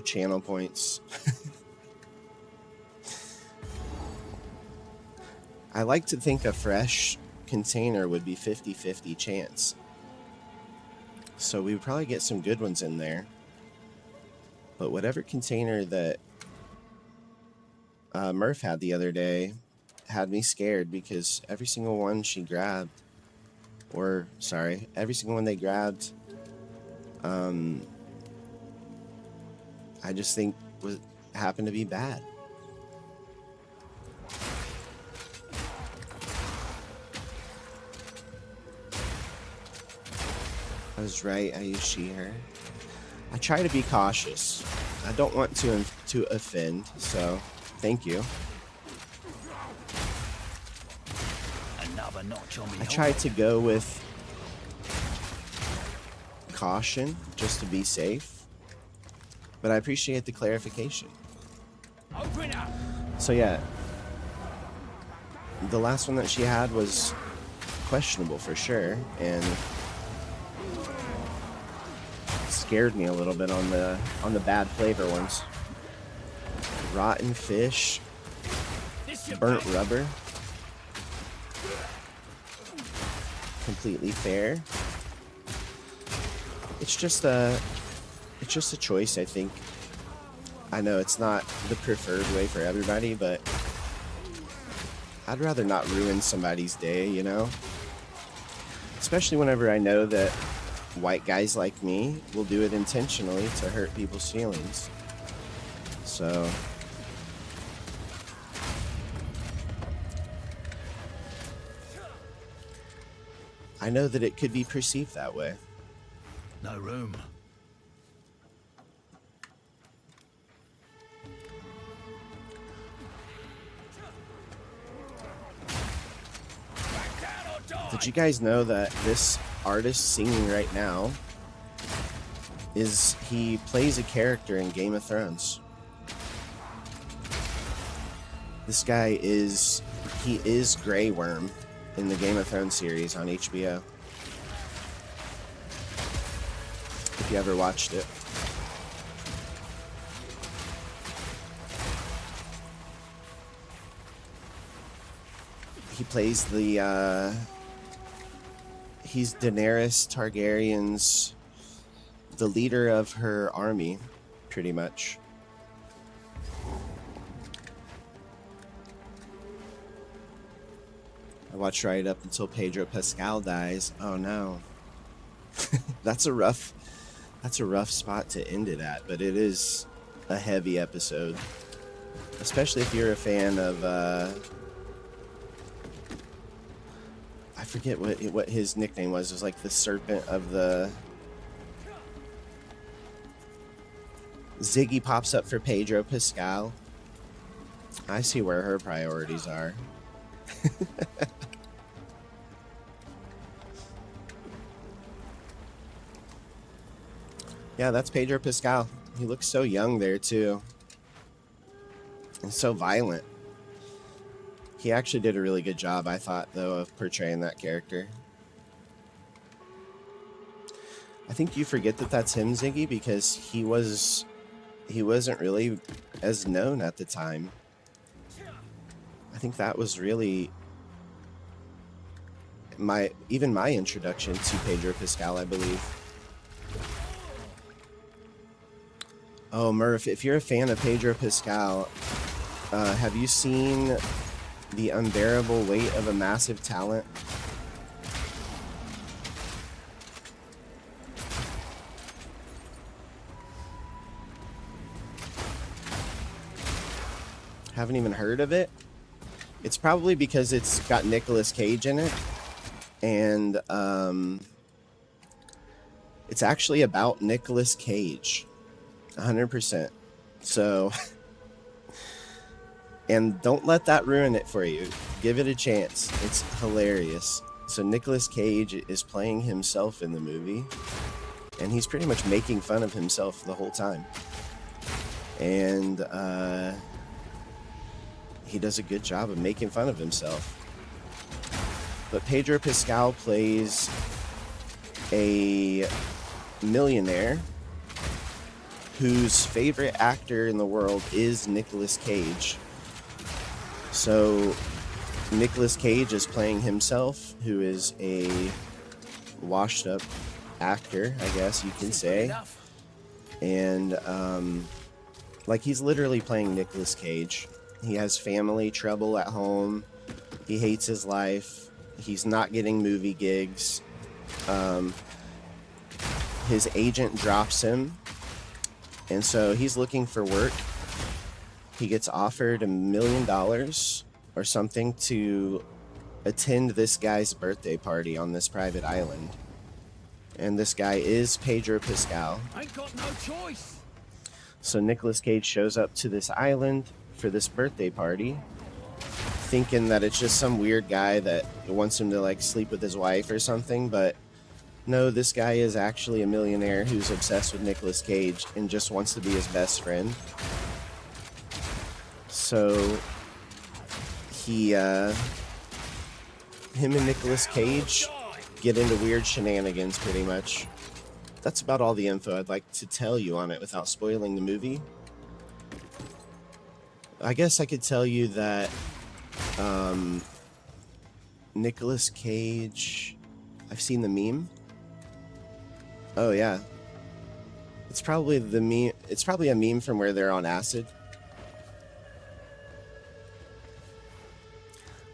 channel points. I like to think a fresh container would be 50-50 chance. So we would probably get some good ones in there. But whatever container that Murph had the other day had me scared, because every single one she grabbed, or sorry, every single one they grabbed, I just think happened to be bad. I was right. I use she, her. I try to be cautious. I don't want to offend, so thank you. a notch on me. I tried to go with caution just to be safe, but I appreciate the clarification. Open up. So yeah, the last one that she had was questionable for sure, and scared me a little bit on the bad flavor ones. Rotten fish, burnt rubber, completely fair. It's just a choice, I think. I know it's not the preferred way for everybody, but I'd rather not ruin somebody's day, you know? Especially whenever I know that white guys like me will do it intentionally to hurt people's feelings. So I know that it could be perceived that way. No room. Did you guys know that this artist singing right now he plays a character in Game of Thrones? This guy is Grey Worm in the Game of Thrones series on HBO. If you ever watched it. He plays he's Daenerys Targaryen's, the leader of her army, pretty much. I watched right up until Pedro Pascal dies. Oh no. That's a rough spot to end it at, but it is a heavy episode. Especially if you're a fan of I forget what his nickname was. It was like the Serpent of the... Ziggy pops up for Pedro Pascal. I see where her priorities are. Yeah, that's Pedro Pascal. He looks so young there too. And so violent. He actually did a really good job, I thought, though, of portraying that character. I think you forget that that's him, Ziggy, because he wasn't really as known at the time. I think that was really my introduction to Pedro Pascal, I believe. Oh, Murph, if you're a fan of Pedro Pascal, have you seen The Unbearable Weight of a Massive Talent? Haven't even heard of it? It's probably because it's got Nicolas Cage in it, and it's actually about Nicolas Cage, 100%. So, and don't let that ruin it for you. Give it a chance. It's hilarious. So Nicolas Cage is playing himself in the movie, and he's pretty much making fun of himself the whole time. And he does a good job of making fun of himself. But Pedro Pascal plays a millionaire whose favorite actor in the world is Nicolas Cage. So Nicolas Cage is playing himself, who is a washed up actor, I guess you can say. And like, he's literally playing Nicolas Cage. He has family trouble at home. He hates his life. He's not getting movie gigs. His agent drops him, and so he's looking for work. He gets offered $1 million or something to attend this guy's birthday party on this private island. And this guy is Pedro Pascal. Ain't got no choice. So Nicolas Cage shows up to this island for this birthday party, thinking that it's just some weird guy that wants him to like sleep with his wife or something, but no, this guy is actually a millionaire who's obsessed with Nicolas Cage and just wants to be his best friend. So he, him and Nicolas Cage get into weird shenanigans pretty much. That's about all the info I'd like to tell you on it without spoiling the movie. I guess I could tell you that Nicolas Cage, I've seen the meme. Oh yeah. It's probably the meme. It's probably a meme from where they're on acid.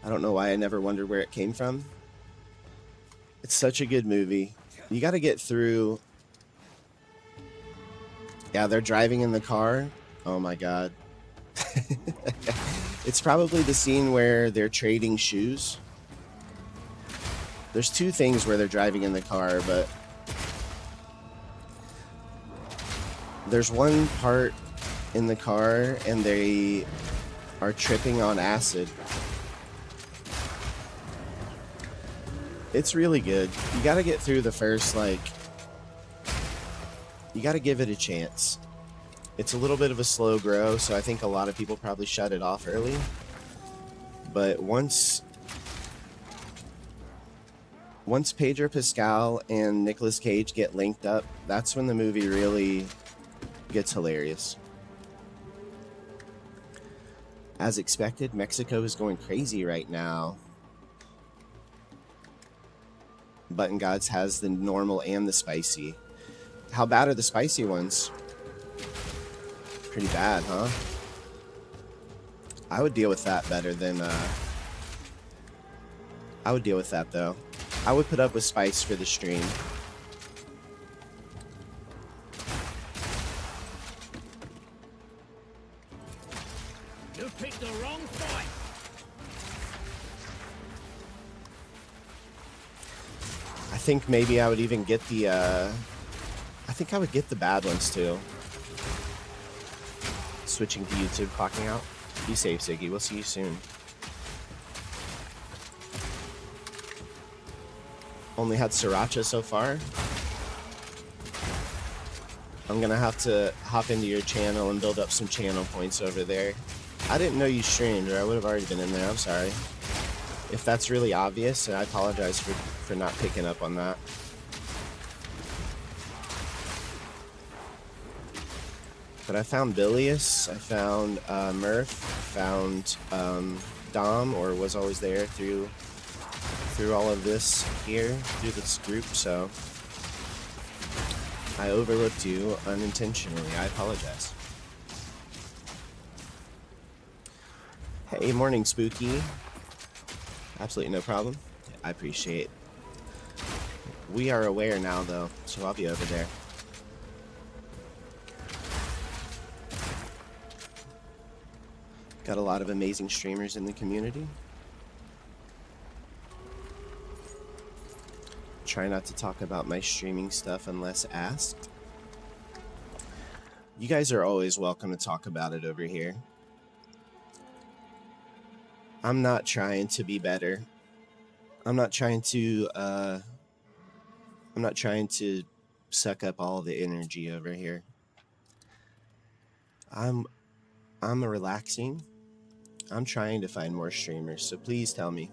I don't know why I never wondered where it came from. It's such a good movie. You got to get through. Yeah, they're driving in the car. Oh my god. It's probably the scene where they're trading shoes. There's two things where they're driving in the car, but there's one part in the car and they are tripping on acid. It's really good. You gotta get through the first, like, you gotta give it a chance. It's a little bit of a slow grow, so I think a lot of people probably shut it off early. But once Pedro Pascal and Nicolas Cage get linked up, that's when the movie really gets hilarious. As expected, Mexico is going crazy right now. Button Gods has the normal and the spicy. How bad are the spicy ones? Pretty bad, huh? I would deal with that better than, I would deal with that, though. I would put up with spice for the stream. You picked the wrong fight. I think maybe I would even get the, I think I would get the bad ones, too. Switching to YouTube, clocking out. Be safe, Ziggy. We'll see you soon. Only had Sriracha so far. I'm gonna have to hop into your channel and build up some channel points over there. I didn't know you streamed, or I would have already been in there. I'm sorry. If that's really obvious, I apologize for not picking up on that. But I found Bilius, I found Murph, I found Dom, or was always there through all of this here, through this group, so I overlooked you unintentionally. I apologize. Hey, morning, Spooky. Absolutely no problem. I appreciate it. We are aware now, though, so I'll be over there. Got a lot of amazing streamers in the community. Try not to talk about my streaming stuff unless asked. You guys are always welcome to talk about it over here. I'm not trying to be better. I'm not trying to suck up all the energy over here. I'm relaxing. I'm trying to find more streamers, so please tell me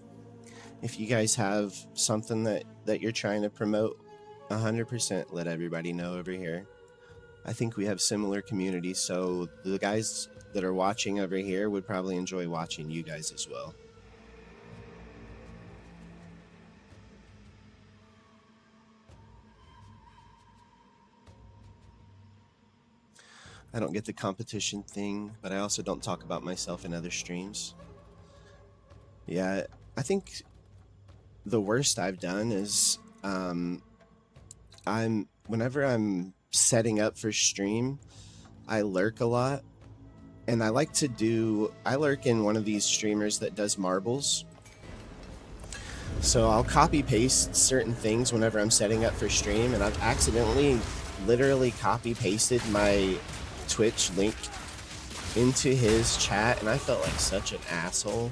if you guys have something that you're trying to promote. 100% let everybody know over here. I think we have similar communities, so the guys that are watching over here would probably enjoy watching you guys as well. I don't get the competition thing, but I also don't talk about myself in other streams. Yeah, I think the worst I've done is whenever I'm setting up for stream, I lurk a lot. And I lurk in one of these streamers that does marbles. So I'll copy paste certain things whenever I'm setting up for stream, and I've accidentally literally copy pasted my Twitch link into his chat, and I felt like such an asshole.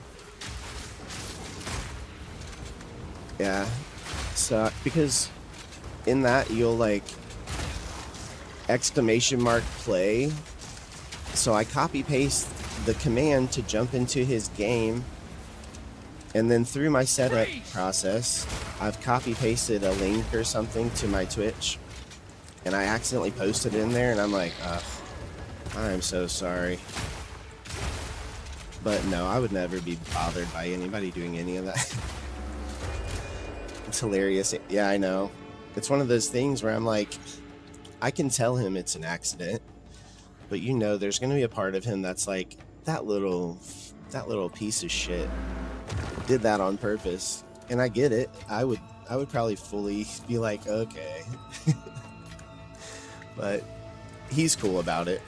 Yeah. So, because in that you'll like exclamation mark play. So I copy paste the command to jump into his game. And then through my setup process, I've copy pasted a link or something to my Twitch. And I accidentally posted it in there and I'm like, ugh, I'm so sorry. But no, I would never be bothered by anybody doing any of that. It's hilarious. Yeah, I know. It's one of those things where I'm like, I can tell him it's an accident, but you know, there's going to be a part of him that's like, that little piece of shit did that on purpose. And I get it. I would probably fully be like, okay. But he's cool about it.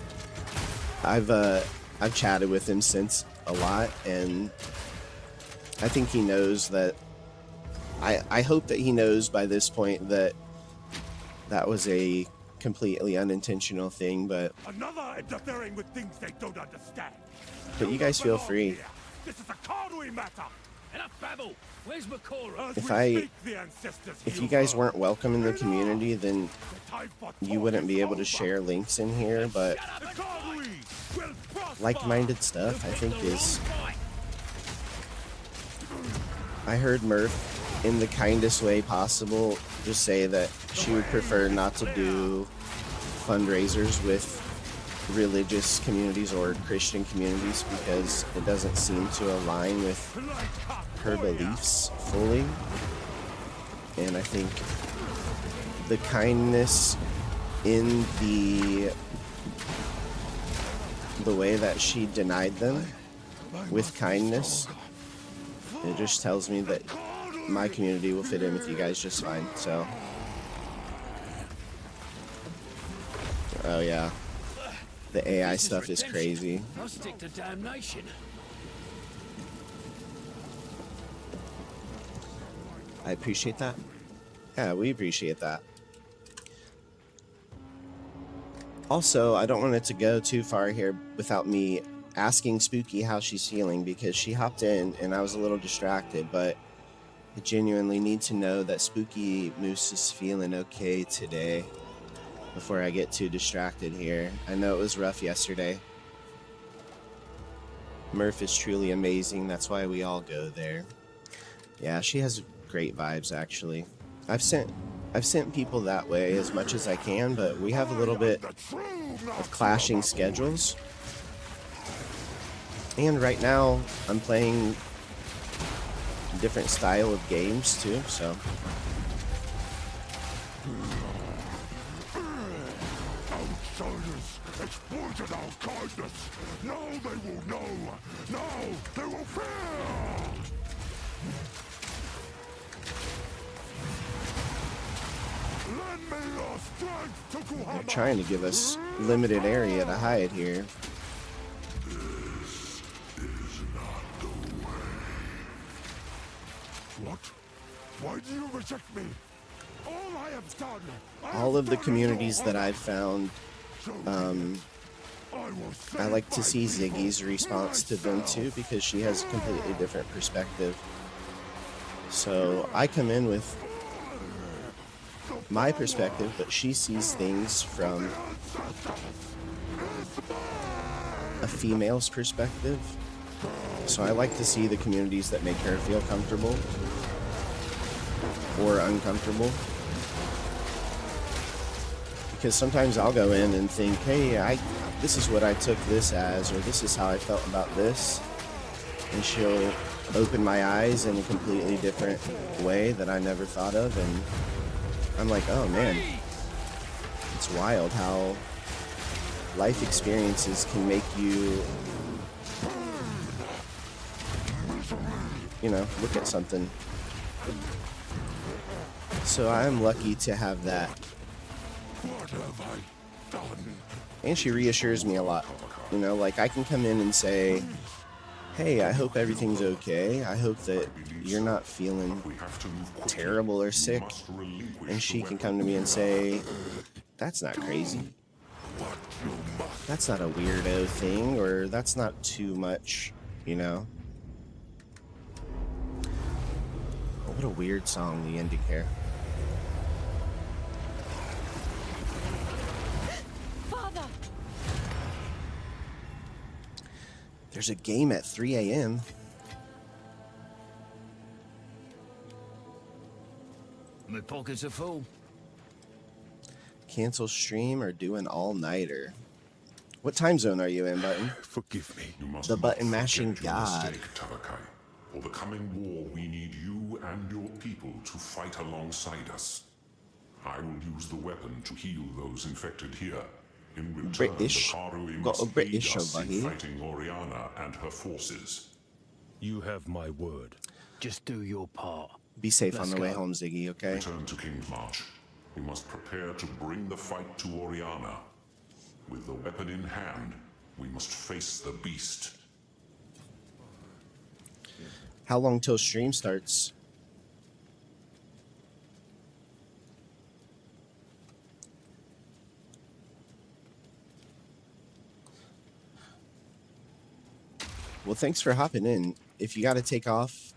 I've chatted with him since a lot, and I think he knows that. I hope that he knows by this point that that was a completely unintentional thing, but Another interfering with things they don't understand. But you guys feel free. This is a Cardui matter. Enough babble. Where's Makora? If you guys weren't welcome in the community, then you wouldn't be able to share links in here, but like-minded stuff, I think, is... I heard Murph, in the kindest way possible, just say that she would prefer not to do fundraisers with religious communities or Christian communities because it doesn't seem to align with her beliefs fully. And I think the kindness in the way that she denied them with kindness, it just tells me that my community will fit in with you guys just fine. So, oh yeah, the AI stuff is crazy. I'll stick to damnation. I appreciate that. Yeah, we appreciate that. Also, I don't want it to go too far here without me asking Spooky how she's feeling, because she hopped in and I was a little distracted, but I genuinely need to know that Spooky Moose is feeling okay today before I get too distracted here. I know it was rough yesterday. Murph is truly amazing. That's why we all go there. Yeah, she has great vibes, actually. I've sent people that way as much as I can, but we have a little bit of clashing schedules. And right now, I'm playing a different style of games too, so. Outsiders exploited our kindness. Now they will know. Now they will fear. Lend me your strength, Tokuhama. They're trying to give us limited area to hide here. What? Why do you reject me? All I have done. All of the communities that I've found, I like to see Ziggy's response to them too, because she has a completely different perspective. So I come in with my perspective, but she sees things from a female's perspective. So I like to see the communities that make her feel comfortable or uncomfortable. Because sometimes I'll go in and think, hey, this is what I took this as, or this is how I felt about this. And she'll open my eyes in a completely different way that I never thought of. And I'm like, oh man, it's wild how life experiences can make you, you know, look at something. So I'm lucky to have that. What have I done? And she reassures me a lot. You know, like I can come in and say, hey, I hope everything's okay. I hope that you're not feeling terrible or sick. And she can come to me and say, that's not crazy. That's not a weirdo thing, or that's not too much, you know? What a weird song, the ending here. Father! There's a game at 3 a.m. My pockets are full. Cancel stream or do an all-nighter. What time zone are you in, Button? Forgive me. You must The not button mashing forget your god. mistake, Tarakai. For the coming war, we need you and your people to fight alongside us. I will use the weapon to heal those infected here. In return, British. the Karui Got must a British aid us over in here. fighting Oriana and her forces. You have my word. Just do your part. Be safe Let's on the way go. home, Ziggy, okay? Return to King's March. We must prepare to bring the fight to Oriana. With the weapon in hand, we must face the beast. How long till stream starts? Well, thanks for hopping in. If you got to take off,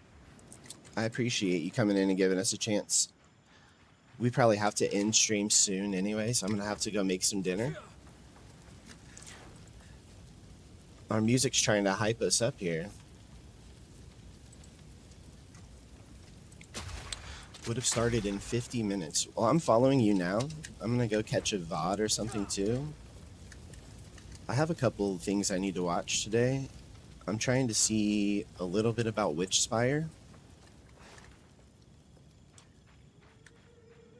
I appreciate you coming in and giving us a chance. We probably have to end stream soon anyway, so I'm going to have to go make some dinner. Our music's trying to hype us up here. Would have started in 50 minutes. Well, I'm following you now. I'm going to go catch a VOD or something too. I have a couple things I need to watch today. I'm trying to see a little bit about Witchspire.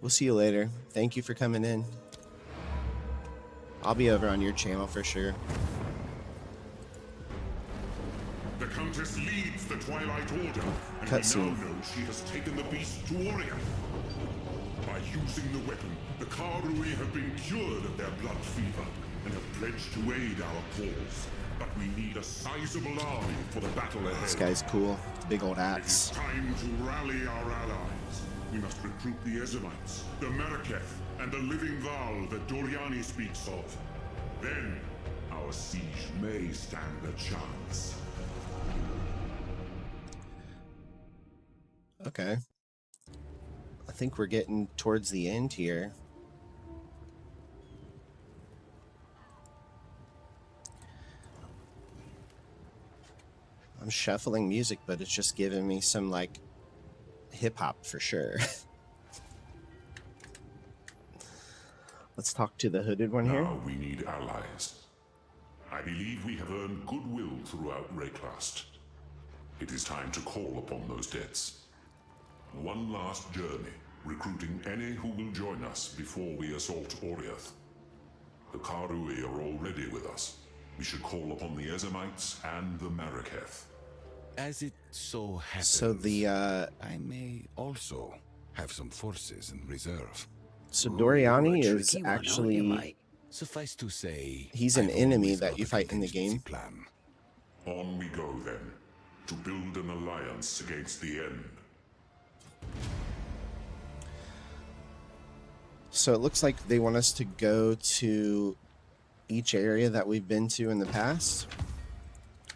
We'll see you later. Thank you for coming in. I'll be over on your channel for sure. The Countess leads the Twilight Order, and Cutscene. we now know she has taken the beast to Orion. By using the weapon, the Karui have been cured of their blood fever and have pledged to aid our cause. But we need a sizable army for the battle ahead. This guy's cool. Big old It is axe. time to rally our allies. We must recruit the Ezemites, the Meraketh, and the living Val that Doriani speaks of. Then, our siege may stand a chance. Okay. I think we're getting towards the end here. I'm shuffling music, but it's just giving me some, like, hip-hop for sure. Let's talk to the hooded one here. Now we need allies. I believe we have earned goodwill throughout Rayclast. It is time to call upon those debts. One last journey, recruiting any who will join us before we assault Oriath. The Karui are already with us. We should call upon the Ezemites and the Meraketh. As it so happens, So the, I may also have some forces in reserve. so Doriani Ooh, a is tricky one, aren't you, actually, mate? Suffice to say, he's an I've enemy always that got you a fight in the contingency game. Plan. On we go then, to build an alliance against the end. So it looks like they want us to go to each area that we've been to in the past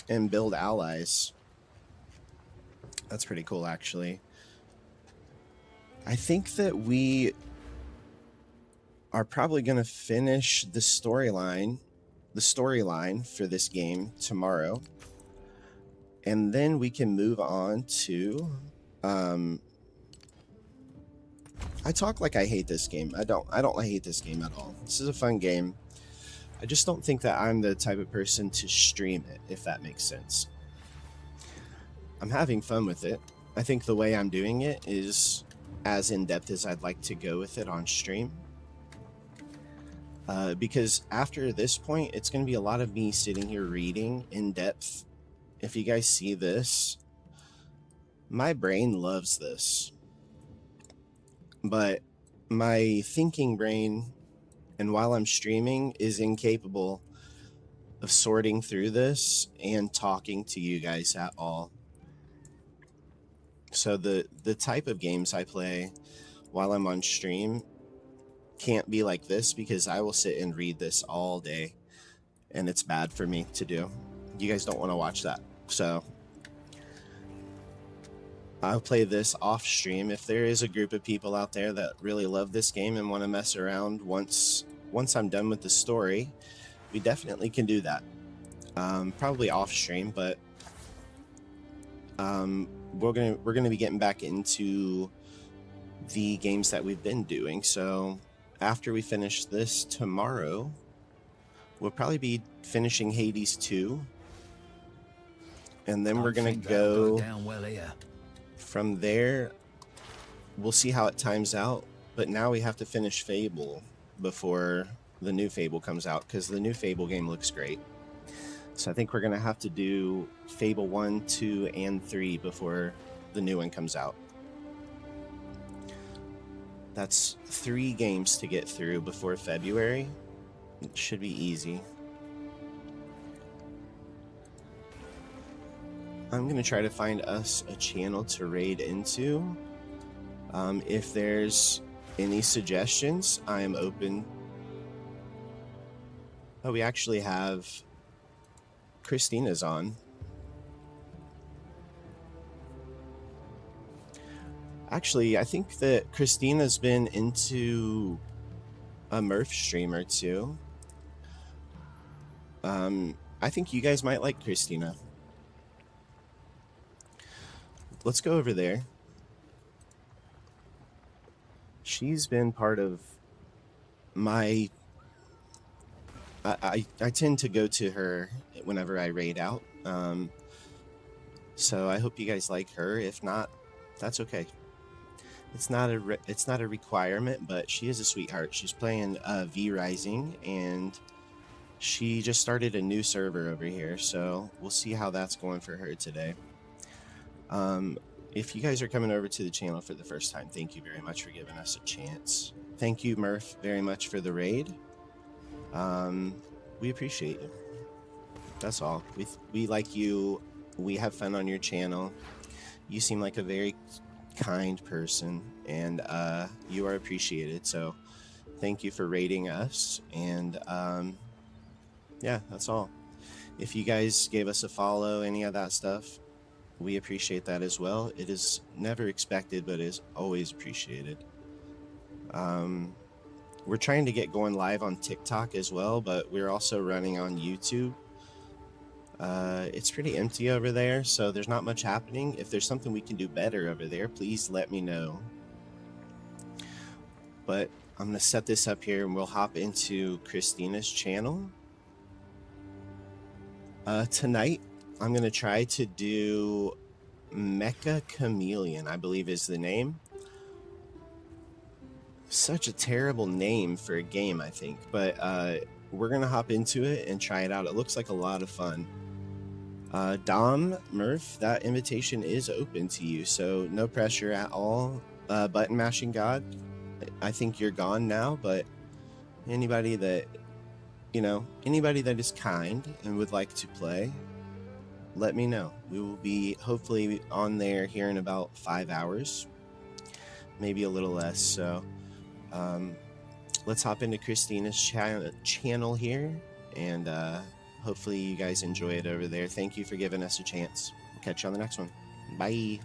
and build allies. That's pretty cool, actually. I think that we are probably going to finish the storyline for this game tomorrow, and then we can move on to I talk like I hate this game. I don't hate this game at all. This is a fun game. I just don't think that I'm the type of person to stream it, if that makes sense. I'm having fun with it. I think the way I'm doing it is as in-depth as I'd like to go with it on stream. Because after this point, it's going to be a lot of me sitting here reading in depth. If you guys see this, my brain loves this. But my thinking brain, and while I'm streaming, is incapable of sorting through this and talking to you guys at all. So the type of games I play while I'm on stream can't be like this, because I will sit and read this all day, and it's bad for me to do. You guys don't want to watch that. So I'll play this off stream. If there is a group of people out there that really love this game and want to mess around once I'm done with the story, we definitely can do that. Probably off stream, but we're gonna be getting back into the games that we've been doing. So after we finish this tomorrow, we'll probably be finishing Hades 2, and then we're gonna go down well here. from there. We'll see how it times out, but now we have to finish Fable before the new Fable comes out, because the new Fable game looks great. So I think we're gonna have to do Fable 1, 2, and 3 before the new one comes out. That's 3 games to get through before February. It should be easy. I'm gonna try to find us a channel to raid into. If there's any suggestions, I am open. Oh, we actually have Christina's on. Actually, I think that Christina's been into a Murph stream or two. I think you guys might like Christina. Let's go over there. She's been part of my... I tend to go to her whenever I raid out. So I hope you guys like her. If not, that's okay. It's not a requirement, but she is a sweetheart. She's playing V Rising, and she just started a new server over here. So we'll see how that's going for her today. If you guys are coming over to the channel for the first time, thank you very much for giving us a chance. Thank you, Murph, very much for the raid. We appreciate you. That's all. We like you. We have fun on your channel. You seem like a very kind person, and you are appreciated. So thank you for raiding us. And yeah, that's all. If you guys gave us a follow, any of that stuff, we appreciate that as well. It is never expected, but is always appreciated. We're trying to get going live on TikTok as well, but we're also running on YouTube. It's pretty empty over there, so there's not much happening. If there's something we can do better over there, please let me know. But I'm going to set this up here, and we'll hop into Christina's channel. Tonight, I'm going to try to do Mecha Chameleon, I believe is the name. Such a terrible name for a game, I think. But we're going to hop into it and try it out. It looks like a lot of fun. Dom, Murph, that invitation is open to you, so no pressure at all. Button Mashing God, I think you're gone now, but anybody that, anybody that is kind and would like to play, let me know. We will be hopefully on there here in about 5 hours, maybe a little less. So let's hop into Christina's channel here, and hopefully you guys enjoy it over there. Thank you for giving us a chance. We'll catch you on the next one. Bye.